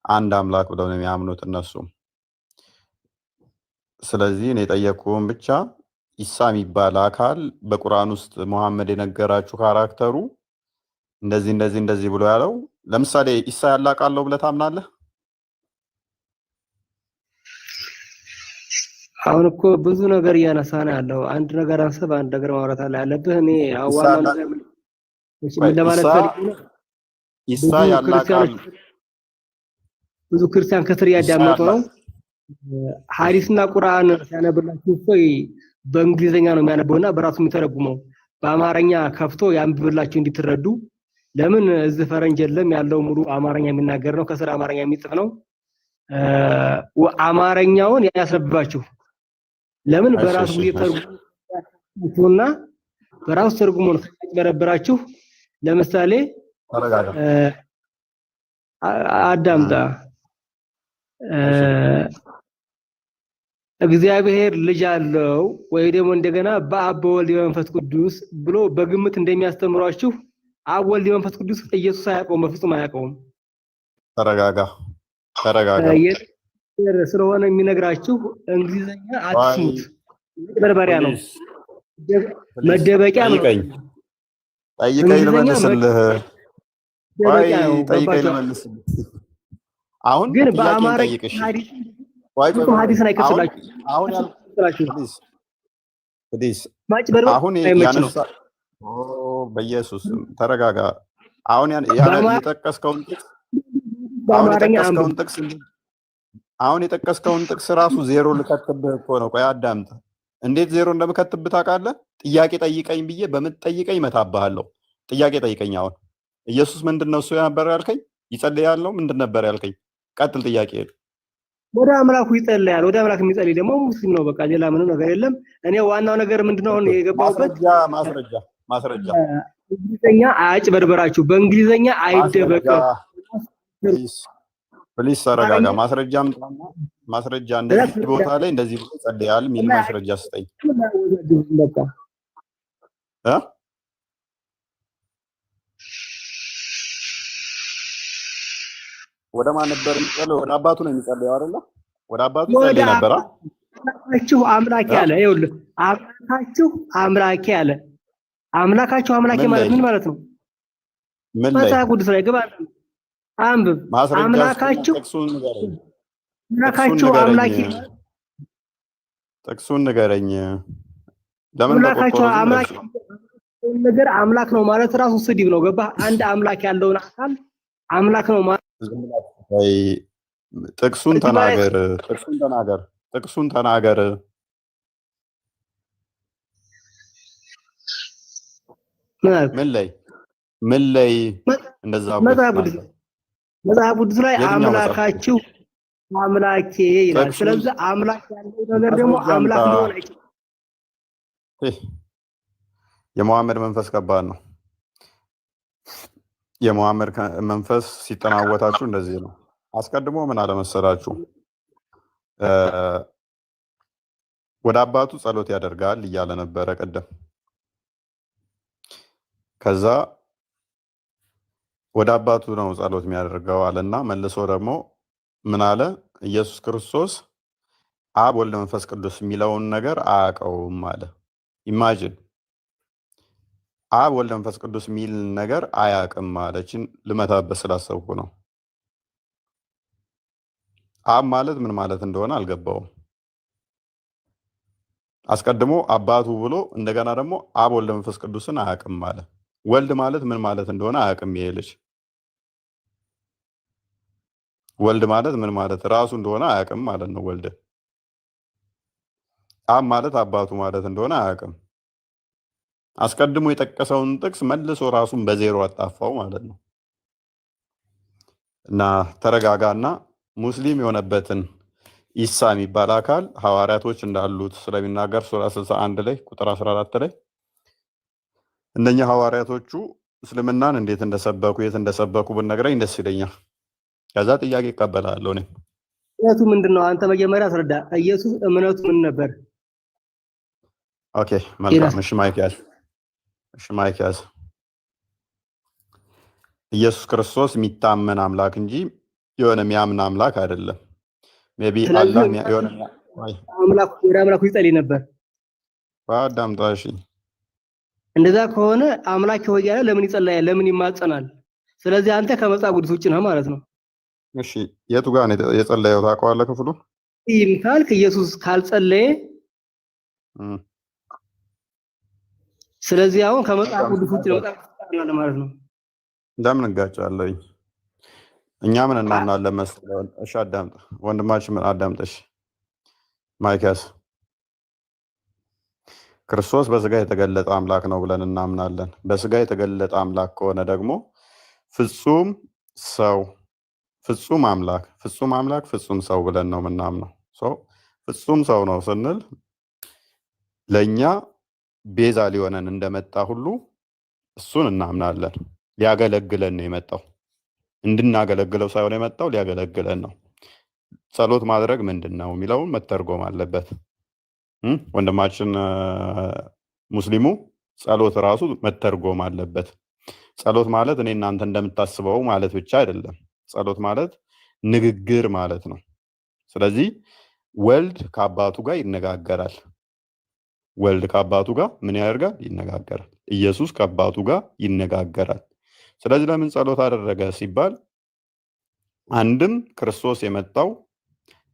አንድ አምላክ ብለው ነው የሚያምኑት እነሱም። ስለዚህ እኔ የጠየቅኩህን ብቻ ኢሳ የሚባል አካል በቁርአን ውስጥ መሐመድ የነገራችሁ ካራክተሩ እንደዚህ ብሎ ያለው፣ ለምሳሌ ኢሳ ያላቃለው ብለህ ታምናለህ? አሁን እኮ ብዙ ነገር እያነሳ ነው ያለው። አንድ ነገር አንስብ፣ አንድ ነገር ማውራት አለ ያለብህ። እኔ አዋናው ነገር ምን ለማለት ፈልጌ ኢሳ ያላቃል። ብዙ ክርስቲያን ከስር ያዳመጡ ነው። ሐዲስና ቁርአን ሲያነብላችሁ እኮ በእንግሊዘኛ ነው የሚያነበውና በራሱ የሚተረጉመው። በአማርኛ ከፍቶ ያንብብላችሁ እንድትረዱ። ለምን እዚህ ፈረንጅ የለም ያለው ሙሉ አማርኛ የሚናገር ነው፣ ከስራ አማርኛ የሚጽፍ ነው። አማርኛውን ያስረብባችሁ። ለምን በራሱ ጊዜ ተርጉሙና በራሱ ተርጉሞ ነው ያጭበረብራችሁ። ለምሳሌ አዳምጣ እግዚአብሔር ልጅ አለው ወይ ደግሞ እንደገና በአብ በወልድ በመንፈስ ቅዱስ ብሎ በግምት እንደሚያስተምሯችሁ አብ ወልድ መንፈስ ቅዱስ ኢየሱስ አያውቀውም፣ በፍጹም አያውቀውም። ተረጋጋ። ስለሆነ የሚነግራችሁ እንግሊዘኛ አትስሙት፣ በርበሪያ ነው፣ መደበቂያ ነው። ጠይቀኝ ልመልስልህ። ጠይቀኝ ልመልስልህ። አሁን ግን በአማርኛ ሐዲስ ላይ ከስላችሁ አሁን ያነሳ በኢየሱስ ተረጋጋ። አሁን የጠቀስከውን ጥቅስ ራሱ ዜሮ ልከትብህ እኮ ነው። ቆይ አዳምጥ። እንዴት ዜሮ እንደምከትብህ ታውቃለህ? ጥያቄ ጠይቀኝ ብዬ በምትጠይቀኝ እመታብሃለሁ። ጥያቄ ጠይቀኝ። አሁን ኢየሱስ ምንድን ነው እሱ ነበር ያልከኝ? ይጸልያል ነው ምንድን ነበር ያልከኝ? ቀጥል ጥያቄ። ወደ አምላኩ ይጸልያል። ወደ አምላክ የሚጸልይ ደግሞ ሙስሊም ነው። በቃ ሌላ ምንም ነገር የለም። እኔ ዋናው ነገር ምንድነው አሁን የገባሁበት ማስረጃ እንግሊዘኛ አያጭበርበራችሁ፣ በእንግሊዘኛ አይደበቅም። ፕሊስ ተረጋጋ። ማስረጃ እንደዚህ ቦታ ላይ እንደዚህ ብሎ ጸልያል የሚል ማስረጃ ስጠኝ። ወደ ማን ነበር የሚጸልየው? ወደ አባቱ ነው የሚጸልየው አይደለ? ወደ አባቱ ይጸልይ ነበር። አምላካችሁ አምላኬ አለ። ይኸውልህ አምላካችሁ አምላኬ አለ። አምላካችሁ አምላኬ ማለት ምን ማለት ነው? መጽሐፍ ቅዱስ ላይ ግባ አንብብ። አምላካችሁ አምላኬ ጥቅሱን ንገረኝ። ለምን አምላካችሁ አምላኬ ነገር አምላክ ነው ማለት ራሱ ስድብ ነው። ገባህ? አንድ አምላክ ያለውን አካል አምላክ ነው ማለት ጥቅሱን ተናገር። ምን ላይ እንደዛ መጽሐፍ ቅዱስ ላይ አምላካችሁ አምላኬ ይላል። ስለዚህ አምላክ ያለው ነገር ደግሞ አምላክ ሊሆን አይችልም። የመሐመድ መንፈስ ከባድ ነው። የመሐመድ መንፈስ ሲጠናወታችሁ እንደዚህ ነው። አስቀድሞ ምን አለመሰላችሁ? ወደ አባቱ ጸሎት ያደርጋል እያለ ነበረ ቀደም። ከዛ ወደ አባቱ ነው ጸሎት የሚያደርገው አለና መልሶ ደግሞ ምን አለ? ኢየሱስ ክርስቶስ አብ ወልድ መንፈስ ቅዱስ የሚለውን ነገር አያውቀውም አለ። ኢማጂን አብ ወልድ መንፈስ ቅዱስ የሚል ነገር አያውቅም ማለችን ልመታበት ስላሰብኩ ነው። አብ ማለት ምን ማለት እንደሆነ አልገባውም። አስቀድሞ አባቱ ብሎ እንደገና ደግሞ አብ ወልድ መንፈስ ቅዱስን አያውቅም አለ። ወልድ ማለት ምን ማለት እንደሆነ አያውቅም ይሄ ልጅ። ወልድ ማለት ምን ማለት ራሱ እንደሆነ አያውቅም ማለት ነው። ወልድ አብ ማለት አባቱ ማለት እንደሆነ አያውቅም። አስቀድሞ የጠቀሰውን ጥቅስ መልሶ ራሱን በዜሮ አጣፋው ማለት ነው። እና ተረጋጋና ሙስሊም የሆነበትን ኢሳ የሚባል አካል ሐዋርያቶች እንዳሉት ስለሚናገር ሱራ 61 ላይ ቁጥር 14 ላይ እነኛ ሐዋርያቶቹ እስልምናን እንዴት እንደሰበኩ የት እንደሰበኩ ብነግረኝ ደስ ይለኛል። ከዛ ጥያቄ እቀበላለሁ። እኔ እምነቱ ምንድነው? አንተ መጀመሪያ አስረዳ። ኢየሱስ እምነቱ ምን ነበር? ኦኬ መልካም። እሺ ማይክ ያዝ። ኢየሱስ ክርስቶስ የሚታመን አምላክ እንጂ የሆነ የሚያምን አምላክ አይደለም። ሜቢ አላህ የሆነ አምላክ ወደ አምላኩ ይጸልይ ነበር። አዳምጣ። እሺ እንደዛ ከሆነ አምላክ ሆይ ያለ ለምን ይጸልያል? ለምን ይማጸናል? ስለዚህ አንተ ከመጽሐፍ ቅዱስ ውጭ ነህ ማለት ነው። እሺ የቱ ጋር ነው የጸለየው? ታውቀዋለህ ክፍሉ? ይህም ካልክ ኢየሱስ ካልጸለየ ስለዚህ አሁን ከመጽሐፍ ቅዱስ ውጭ ነው ማለት ነው። ለምን እንጋጫለኝ? እኛ ምን እናምናለን መሰለህ? እሺ አዳምጥ ወንድማችን፣ ምን አዳምጠሽ ማይክ ያዝ። ክርስቶስ በስጋ የተገለጠ አምላክ ነው ብለን እናምናለን። በስጋ የተገለጠ አምላክ ከሆነ ደግሞ ፍጹም ሰው፣ ፍጹም አምላክ፣ ፍጹም አምላክ፣ ፍጹም ሰው ብለን ነው የምናምነው። ፍጹም ሰው ነው ስንል ለእኛ ቤዛ ሊሆነን እንደመጣ ሁሉ እሱን እናምናለን። ሊያገለግለን ነው የመጣው። እንድናገለግለው ሳይሆን የመጣው ሊያገለግለን ነው። ጸሎት ማድረግ ምንድን ነው የሚለውን መተርጎም አለበት። ወንድማችን ሙስሊሙ ጸሎት ራሱ መተርጎም አለበት። ጸሎት ማለት እኔ እናንተ እንደምታስበው ማለት ብቻ አይደለም። ጸሎት ማለት ንግግር ማለት ነው። ስለዚህ ወልድ ከአባቱ ጋር ይነጋገራል። ወልድ ከአባቱ ጋር ምን ያደርጋል? ይነጋገራል። ኢየሱስ ከአባቱ ጋር ይነጋገራል። ስለዚህ ለምን ጸሎት አደረገ ሲባል አንድም ክርስቶስ የመጣው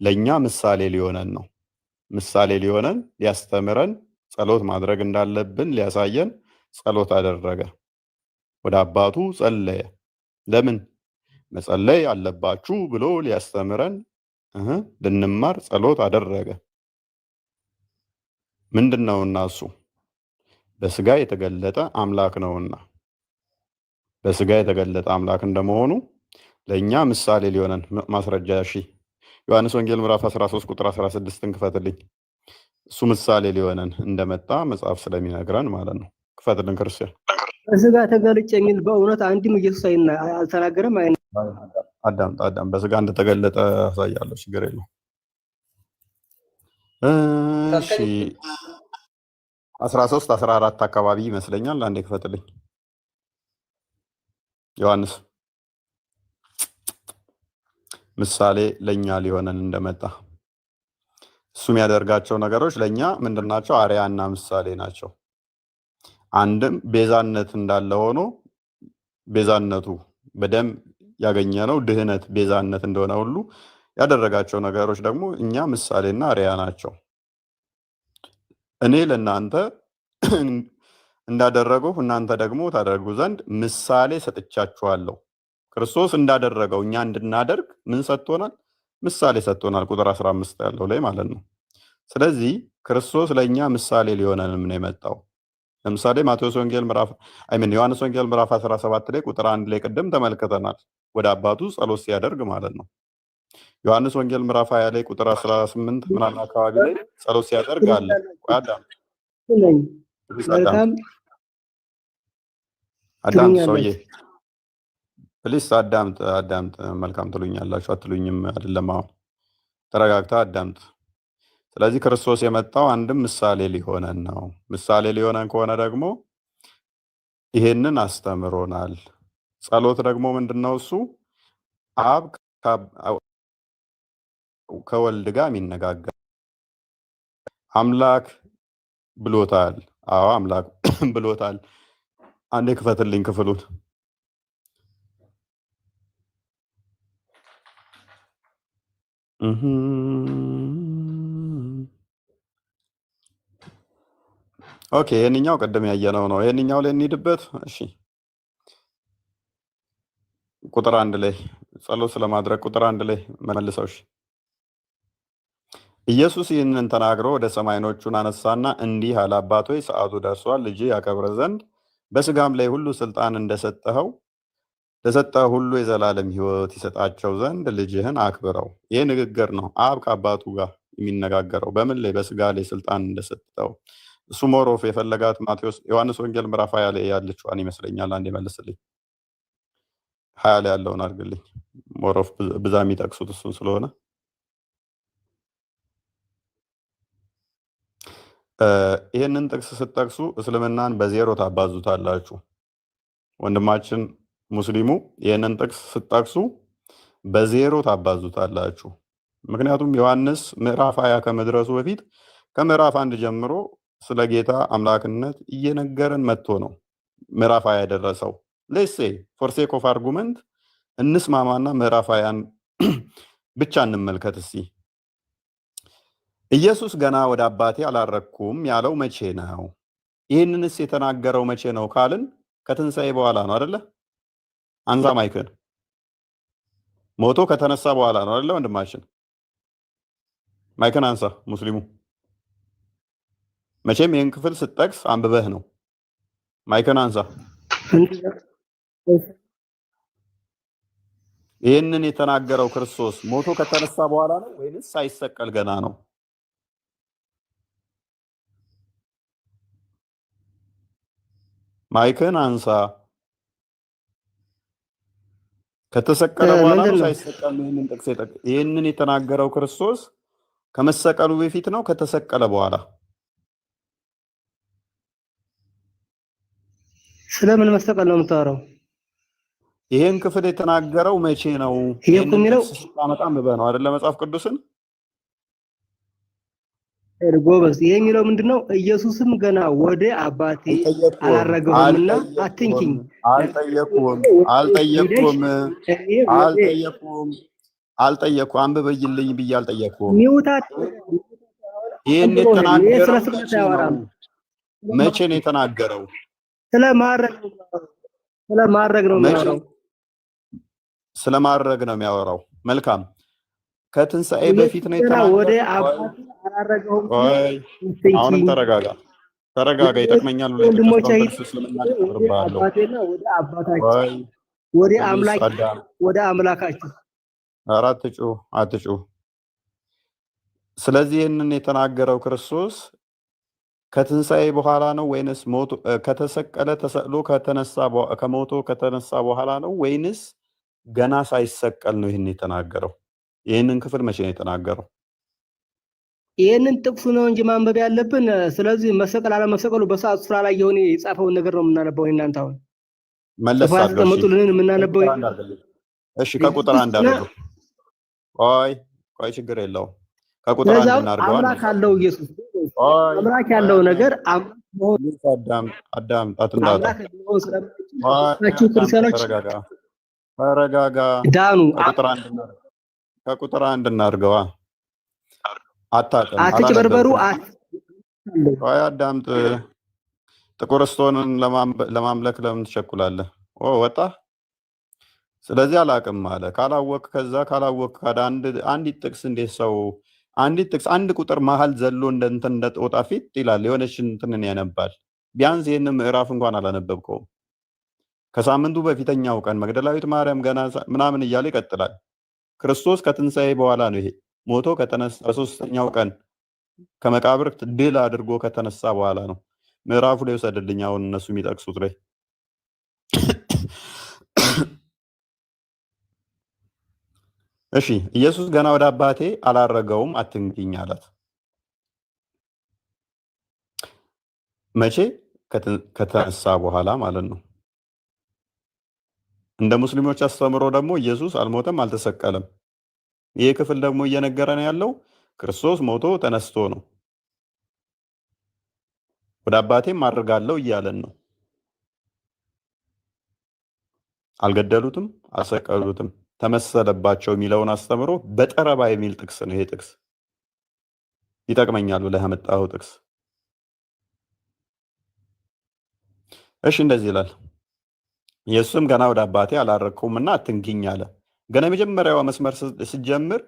ለእኛ ምሳሌ ሊሆነን ነው። ምሳሌ ሊሆነን ሊያስተምረን፣ ጸሎት ማድረግ እንዳለብን ሊያሳየን ጸሎት አደረገ። ወደ አባቱ ጸለየ። ለምን መጸለይ አለባችሁ ብሎ ሊያስተምረን ልንማር ጸሎት አደረገ። ምንድን ነውና እሱ በስጋ የተገለጠ አምላክ ነውና፣ በስጋ የተገለጠ አምላክ እንደመሆኑ ለእኛ ምሳሌ ሊሆነን ማስረጃ። እሺ ዮሐንስ ወንጌል ምዕራፍ 13 ቁጥር 16ን ክፈትልኝ። እሱ ምሳሌ ሊሆነን እንደመጣ መጽሐፍ ስለሚነግረን ማለት ነው። ክፈትልን ክርስቲያን። በስጋ ተገልጬ የሚል በእውነት አንድም ኢየሱስ አልተናገረም። አዳም በስጋ እንደተገለጠ ያሳያለሁ። ችግር የለው። እሺ 13 14 አካባቢ ይመስለኛል። አንዴ ክፈትልኝ ዮሐንስ። ምሳሌ ለኛ ሊሆነን እንደመጣ እሱ የሚያደርጋቸው ነገሮች ለኛ ምንድናቸው? አርያና ምሳሌ ናቸው። አንድም ቤዛነት እንዳለ ሆኖ ቤዛነቱ በደም ያገኘነው ድህነት ቤዛነት እንደሆነ ሁሉ ያደረጋቸው ነገሮች ደግሞ እኛ ምሳሌና አርያ ናቸው። እኔ ለእናንተ እንዳደረገው እናንተ ደግሞ ታደርጉ ዘንድ ምሳሌ ሰጥቻችኋለሁ። ክርስቶስ እንዳደረገው እኛ እንድናደርግ ምን ሰጥቶናል? ምሳሌ ሰጥቶናል። ቁጥር 15 ያለው ላይ ማለት ነው። ስለዚህ ክርስቶስ ለእኛ ምሳሌ ሊሆነንም ነው የመጣው። ለምሳሌ ዮሐንስ ወንጌል ምዕራፍ 17 ላይ ቁጥር 1 ላይ ቅድም ተመልክተናል። ወደ አባቱ ጸሎት ሲያደርግ ማለት ነው። ዮሐንስ ወንጌል ምዕራፍ 20 ላይ ቁጥር 18 ምናምን አካባቢ ላይ ጸሎት ሲያደርግ አለ። አዳም ሰውዬ ፕሊስ አዳምጥ። መልካም ትሉኛላችሁ አትሉኝም አይደለም። አሁን ተረጋግታ አዳምጥ። ስለዚህ ክርስቶስ የመጣው አንድም ምሳሌ ሊሆነን ነው። ምሳሌ ሊሆነን ከሆነ ደግሞ ይሄንን አስተምሮናል። ጸሎት ደግሞ ምንድነው? እሱ አብ ከወልድ ጋር የሚነጋገር አምላክ ብሎታል። አዎ አምላክ ብሎታል። አንዴ ክፈትልኝ ክፍሉን። ኦኬ ይሄንኛው ቅድም ያየነው ነው። ይሄንኛው ላይ እንሂድበት። እሺ ቁጥር 1 ላይ ጸሎት ስለማድረግ ቁጥር 1 ላይ መልሰው። እሺ ኢየሱስ ይህንን ተናግሮ ወደ ሰማይ ዓይኖቹን አነሳና እንዲህ አለ፣ አባት ሆይ ሰዓቱ ደርሷል፣ ልጅ ያከብር ዘንድ በስጋም ላይ ሁሉ ስልጣን እንደሰጠኸው ለሰጠህ ሁሉ የዘላለም ሕይወት ይሰጣቸው ዘንድ ልጅህን አክብረው። ይሄ ንግግር ነው። አብ ከአባቱ ጋር የሚነጋገረው በምን ላይ? በስጋ ላይ ስልጣን እንደሰጠው። እሱ ሞሮፍ የፈለጋት ዮሐንስ ወንጌል ምዕራፍ 20 ላይ ያለችዋን ይመስለኛል። አንድ መልስልኝ። 20 ላይ ያለውን አድርግልኝ። ሞሮፍ ብዛ የሚጠቅሱት እሱን ስለሆነ ይህንን ጥቅስ ስትጠቅሱ እስልምናን በዜሮ ታባዙታላችሁ። ወንድማችን ሙስሊሙ ይህንን ጥቅስ ስትጠቅሱ በዜሮ ታባዙታላችሁ። ምክንያቱም ዮሐንስ ምዕራፍ 20 ከመድረሱ በፊት ከምዕራፍ 1 ጀምሮ ስለ ጌታ አምላክነት እየነገረን መጥቶ ነው ምዕራፍ 20 የደረሰው። ሌሴ ፎር ሴክ ኦፍ አርጉመንት እንስማማና ምዕራፍ 20 ብቻ እንመልከት እስቲ። ኢየሱስ ገና ወደ አባቴ አላረኩም ያለው መቼ ነው? ይህንንስ የተናገረው መቼ ነው ካልን ከትንሣኤ በኋላ ነው አይደለ? አንዛ ማይክን ሞቶ ከተነሳ በኋላ ነው አይደለ? ወንድማችን ማይክን አንሳ። ሙስሊሙ መቼም ይህን ክፍል ስጠቅስ አንብበህ ነው። ማይክን አንሳ። ይህንን የተናገረው ክርስቶስ ሞቶ ከተነሳ በኋላ ነው ወይንስ ሳይሰቀል ገና ነው? ማይክን አንሳ። ከተሰቀለ በኋላ ነው ሳይሰቀል ነው? ይህንን የተናገረው ክርስቶስ ከመሰቀሉ በፊት ነው ከተሰቀለ በኋላ? ስለምን መሰቀል ነው የምታወራው? ይሄን ክፍል የተናገረው መቼ ነው? ይሄን ስታመጣም ነው አይደለ? መጽሐፍ ቅዱስን ጎበዝ። ይሄ የሚለው ምንድነው? ኢየሱስም ገና ወደ አባቴ አላረገውምና አትንኪኝ። አልጠየኩም። አንብበይልኝ ብዬ አልጠየኩም። ሚውታት ይሄን የተናገረው መቼ ነው የተናገረው? ስለማድረግ ነው የሚያወራው። ስለማድረግ ነው የሚያወራው። መልካም። ከትንሣኤ በፊት ነው የተናገረው። ወደ አባቴ አላረገውም። አሁንም ተረጋጋ። ይጠቅመኛል ብለህ ወንድሞቼ ወደ አምላካችሁ ኧረ አትጩህ። ስለዚህ ይህንን የተናገረው ክርስቶስ ከትንሣኤ በኋላ ነው ወይንስ ከተሰቀለ ተሰቅሎ ከሞቶ ከተነሳ በኋላ ነው ወይንስ ገና ሳይሰቀል ነው ይህን የተናገረው? ይህንን ክፍል መቼ ነው የተናገረው? ይህንን ጥቅሱ ነው እንጂ ማንበብ ያለብን። ስለዚህ መሰቀል አለመሰቀሉ በሰዓቱ ስራ ላይ የሆነ የጻፈውን ነገር ነው የምናነበው። እናንተ አሁን መለስ አድርገው የምናነበው። እሺ ከቁጥር 1 አድርገው። ቆይ ችግር የለውም። ከቁጥር 1 እናድርገው። አምላክ አለው ኢየሱስ አምላክ ያለው ነገር ክርስቲያኖች ተረጋጋ። ዳኑ። ከቁጥር 1 እናድርገዋ። አትጭበርበሩ። አዳምጥ። ጥቁር ስቶንን ለማምለክ ለምን ትቸኩላለህ? ወጣ። ስለዚህ አላቅም አለ። ካላወቅ አንዲት ጥቅስ እንዴት ሰው አንዲት ጥቅስ አንድ ቁጥር መሀል ዘሎ እንደ ጦጣ ፊት ይላል። የሆነች እንትንን ያነባል። ቢያንስ ይህን ምዕራፍ እንኳን አላነበብከውም። ከሳምንቱ በፊተኛው ቀን መግደላዊት ማርያም ገና ምናምን እያለ ይቀጥላል። ክርስቶስ ከትንሣኤ በኋላ ነው። ይሄ ሞቶ ከተነሳ በሶስተኛው ቀን ከመቃብር ድል አድርጎ ከተነሳ በኋላ ነው። ምዕራፉ ላይ ውሰድልኝ። አሁን እነሱ የሚጠቅሱት ላይ እሺ፣ ኢየሱስ ገና ወደ አባቴ አላረገውም አትንኪኝ አላት። መቼ? ከተነሳ በኋላ ማለት ነው። እንደ ሙስሊሞች አስተምሮ ደግሞ ኢየሱስ አልሞተም፣ አልተሰቀለም። ይሄ ክፍል ደግሞ እየነገረን ያለው ክርስቶስ ሞቶ ተነስቶ ነው። ወደ አባቴም አድርጋለሁ እያለን ነው። አልገደሉትም፣ አልሰቀሉትም፣ ተመሰለባቸው የሚለውን አስተምሮ በጠረባ የሚል ጥቅስ ነው። ይሄ ጥቅስ ይጠቅመኛል ብለህ ያመጣኸው ጥቅስ። እሺ እንደዚህ ይላል። ኢየሱስም ገና ወደ አባቴ አላረግኩምና አትንኪኝ አለ። ገና የመጀመሪያዋ መስመር ስትጀምር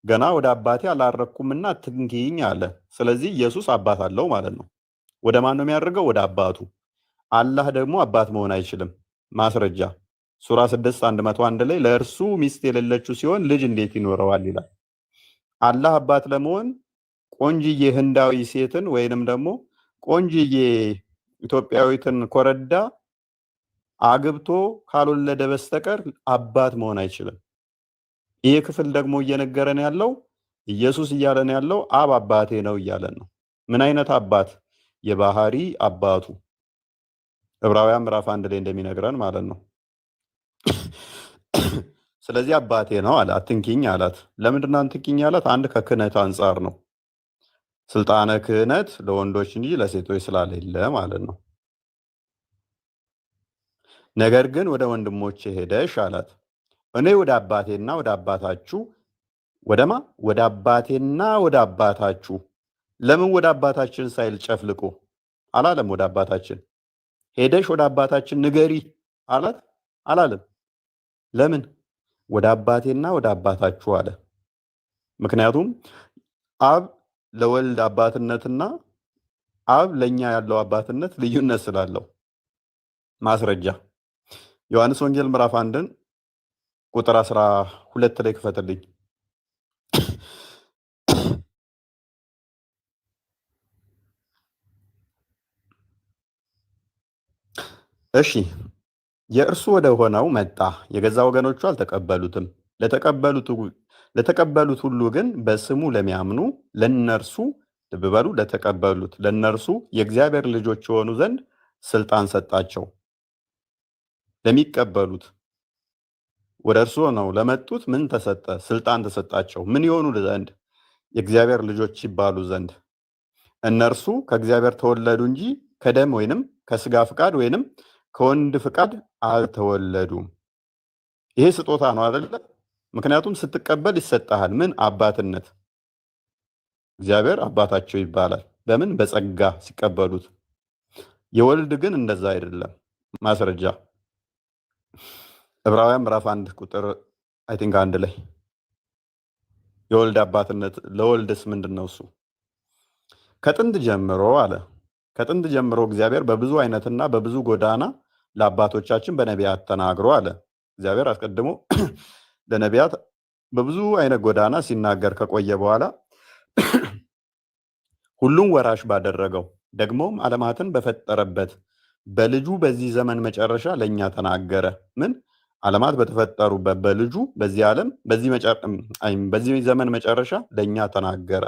ገና ወደ አባቴ አላረግኩምና አትንኪኝ አለ። ስለዚህ ኢየሱስ አባት አለው ማለት ነው። ወደ ማን ነው የሚያደርገው? ወደ አባቱ። አላህ ደግሞ አባት መሆን አይችልም። ማስረጃ ሱራ 6:101 ላይ ለእርሱ ሚስት የሌለችው ሲሆን ልጅ እንዴት ይኖረዋል ይላል። አላህ አባት ለመሆን ቆንጅዬ ህንዳዊ ሴትን ወይንም ደግሞ ቆንጅዬ ኢትዮጵያዊትን ኮረዳ አግብቶ ካልወለደ በስተቀር አባት መሆን አይችልም። ይህ ክፍል ደግሞ እየነገረን ያለው ኢየሱስ እያለን ያለው አብ አባቴ ነው እያለን ነው። ምን አይነት አባት? የባህሪ አባቱ። ዕብራውያን ምዕራፍ 1 ላይ እንደሚነግረን ማለት ነው። ስለዚህ አባቴ ነው አለ። አትንኪኝ አላት። ለምንድን ነው አትንኪኝ አላት? አንድ ከክህነት አንጻር ነው። ስልጣነ ክህነት ለወንዶች እንጂ ለሴቶች ስላሌለ ማለት ነው። ነገር ግን ወደ ወንድሞቼ ሄደሽ አላት። እኔ ወደ አባቴና ወደ አባታችሁ ወደማ ወደ አባቴና ወደ አባታችሁ። ለምን ወደ አባታችን ሳይል ጨፍልቆ አላለም? ወደ አባታችን ሄደሽ ወደ አባታችን ንገሪ አላት? አላለም። ለምን? ወደ አባቴና ወደ አባታችሁ አለ። ምክንያቱም አብ ለወልድ አባትነትና አብ ለኛ ያለው አባትነት ልዩነት ስላለው ማስረጃ ዮሐንስ ወንጌል ምዕራፍ 1 ቁጥር 12 ላይ ክፈትልኝ። እሺ የእርሱ ወደ ሆነው መጣ፣ የገዛ ወገኖቹ አልተቀበሉትም። ለተቀበሉት ሁሉ ግን በስሙ ለሚያምኑ ለነርሱ ልብ በሉ፣ ለተቀበሉት ለነርሱ የእግዚአብሔር ልጆች የሆኑ ዘንድ ስልጣን ሰጣቸው። ለሚቀበሉት ወደ እርሱ ነው ለመጡት ምን ተሰጠ? ስልጣን ተሰጣቸው። ምን ይሆኑ ዘንድ? የእግዚአብሔር ልጆች ይባሉ ዘንድ። እነርሱ ከእግዚአብሔር ተወለዱ እንጂ ከደም ወይንም ከስጋ ፍቃድ ወይንም ከወንድ ፍቃድ አልተወለዱም። ይሄ ስጦታ ነው አይደለ? ምክንያቱም ስትቀበል ይሰጣሃል። ምን? አባትነት። እግዚአብሔር አባታቸው ይባላል። በምን? በጸጋ ሲቀበሉት። የወልድ ግን እንደዛ አይደለም። ማስረጃ ዕብራውያን ምዕራፍ 1 ቁጥር አይ ቲንክ 1 ላይ የወልድ አባትነት ለወልድስ ምንድነው? እሱ ከጥንት ጀምሮ አለ። ከጥንት ጀምሮ እግዚአብሔር በብዙ አይነትና በብዙ ጎዳና ለአባቶቻችን በነቢያት ተናግሮ አለ። እግዚአብሔር አስቀድሞ ለነቢያት በብዙ አይነት ጎዳና ሲናገር ከቆየ በኋላ ሁሉም ወራሽ ባደረገው ደግሞም ዓለማትን በፈጠረበት በልጁ በዚህ ዘመን መጨረሻ ለኛ ተናገረ። ምን? ዓለማት በተፈጠሩበት በልጁ በዚህ ዓለም በዚህ ዘመን መጨረሻ ለኛ ተናገረ።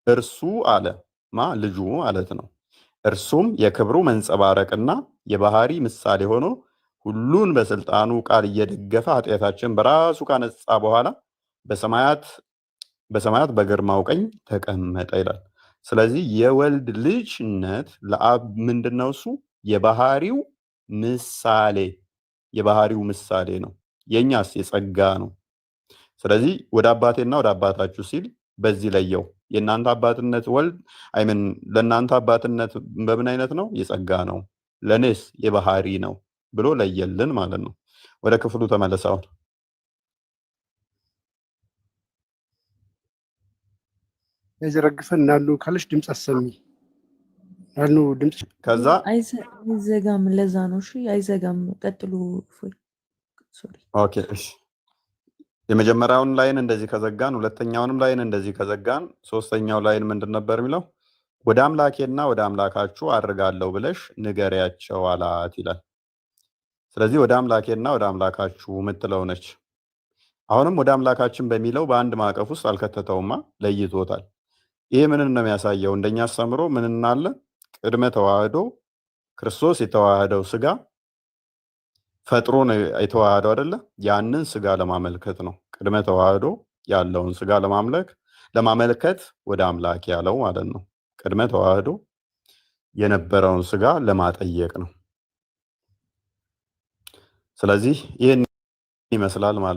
እርሱ አለ ልጁ ማለት ነው። እርሱም የክብሩ መንጸባረቅና የባህሪ ምሳሌ ሆኖ ሁሉን በስልጣኑ ቃል እየደገፈ ኃጢአታችን በራሱ ካነጻ በኋላ በሰማያት በግርማው ቀኝ ተቀመጠ ይላል። ስለዚህ የወልድ ልጅነት ለአብ ምንድነው? እሱ የባህሪው ምሳሌ ነው። የኛስ የጸጋ ነው። ስለዚህ ወደ አባቴና ወደ አባታችሁ ሲል በዚህ ለየው። የእናንተ አባትነት ወልድ ለእናንተ አባትነት በምን አይነት ነው? የጸጋ ነው። ለኔስ የባህሪ ነው ብሎ ለየልን ማለት ነው። ወደ ክፍሉ ተመለሳውን ያዘረግፈን ናሉ ካለሽ ድምጽ አሰሚ ናሉ ድምጽ ከዛ አይዘጋም። ለዛ ነው። እሺ አይዘጋም። ቀጥሉ። ሶሪ ኦኬ እሺ። የመጀመሪያውን ላይን እንደዚህ ከዘጋን፣ ሁለተኛውንም ላይን እንደዚህ ከዘጋን፣ ሶስተኛው ላይን ምንድን ነበር የሚለው? ወደ አምላኬና ወደ አምላካችሁ አድርጋለሁ ብለሽ ንገሪያቸው አላት ይላል። ስለዚህ ወደ አምላኬና ወደ አምላካችሁ የምትለው ነች። አሁንም ወደ አምላካችን በሚለው በአንድ ማዕቀፍ ውስጥ አልከተተውማ፣ ለይቶታል። ይሄ ምንን ነው የሚያሳየው? እንደኛ አስተምሮ ምን እናለ? ቅድመ ተዋህዶ ክርስቶስ የተዋህደው ስጋ ፈጥሮ ነው የተዋህደው አይደለ? ያንን ስጋ ለማመልከት ነው። ቅድመ ተዋህዶ ያለውን ስጋ ለማመልከት ወደ አምላክ ያለው ማለት ነው። ቅድመ ተዋህዶ የነበረውን ስጋ ለማጠየቅ ነው። ስለዚህ ይህን ይመስላል ማለት ነው።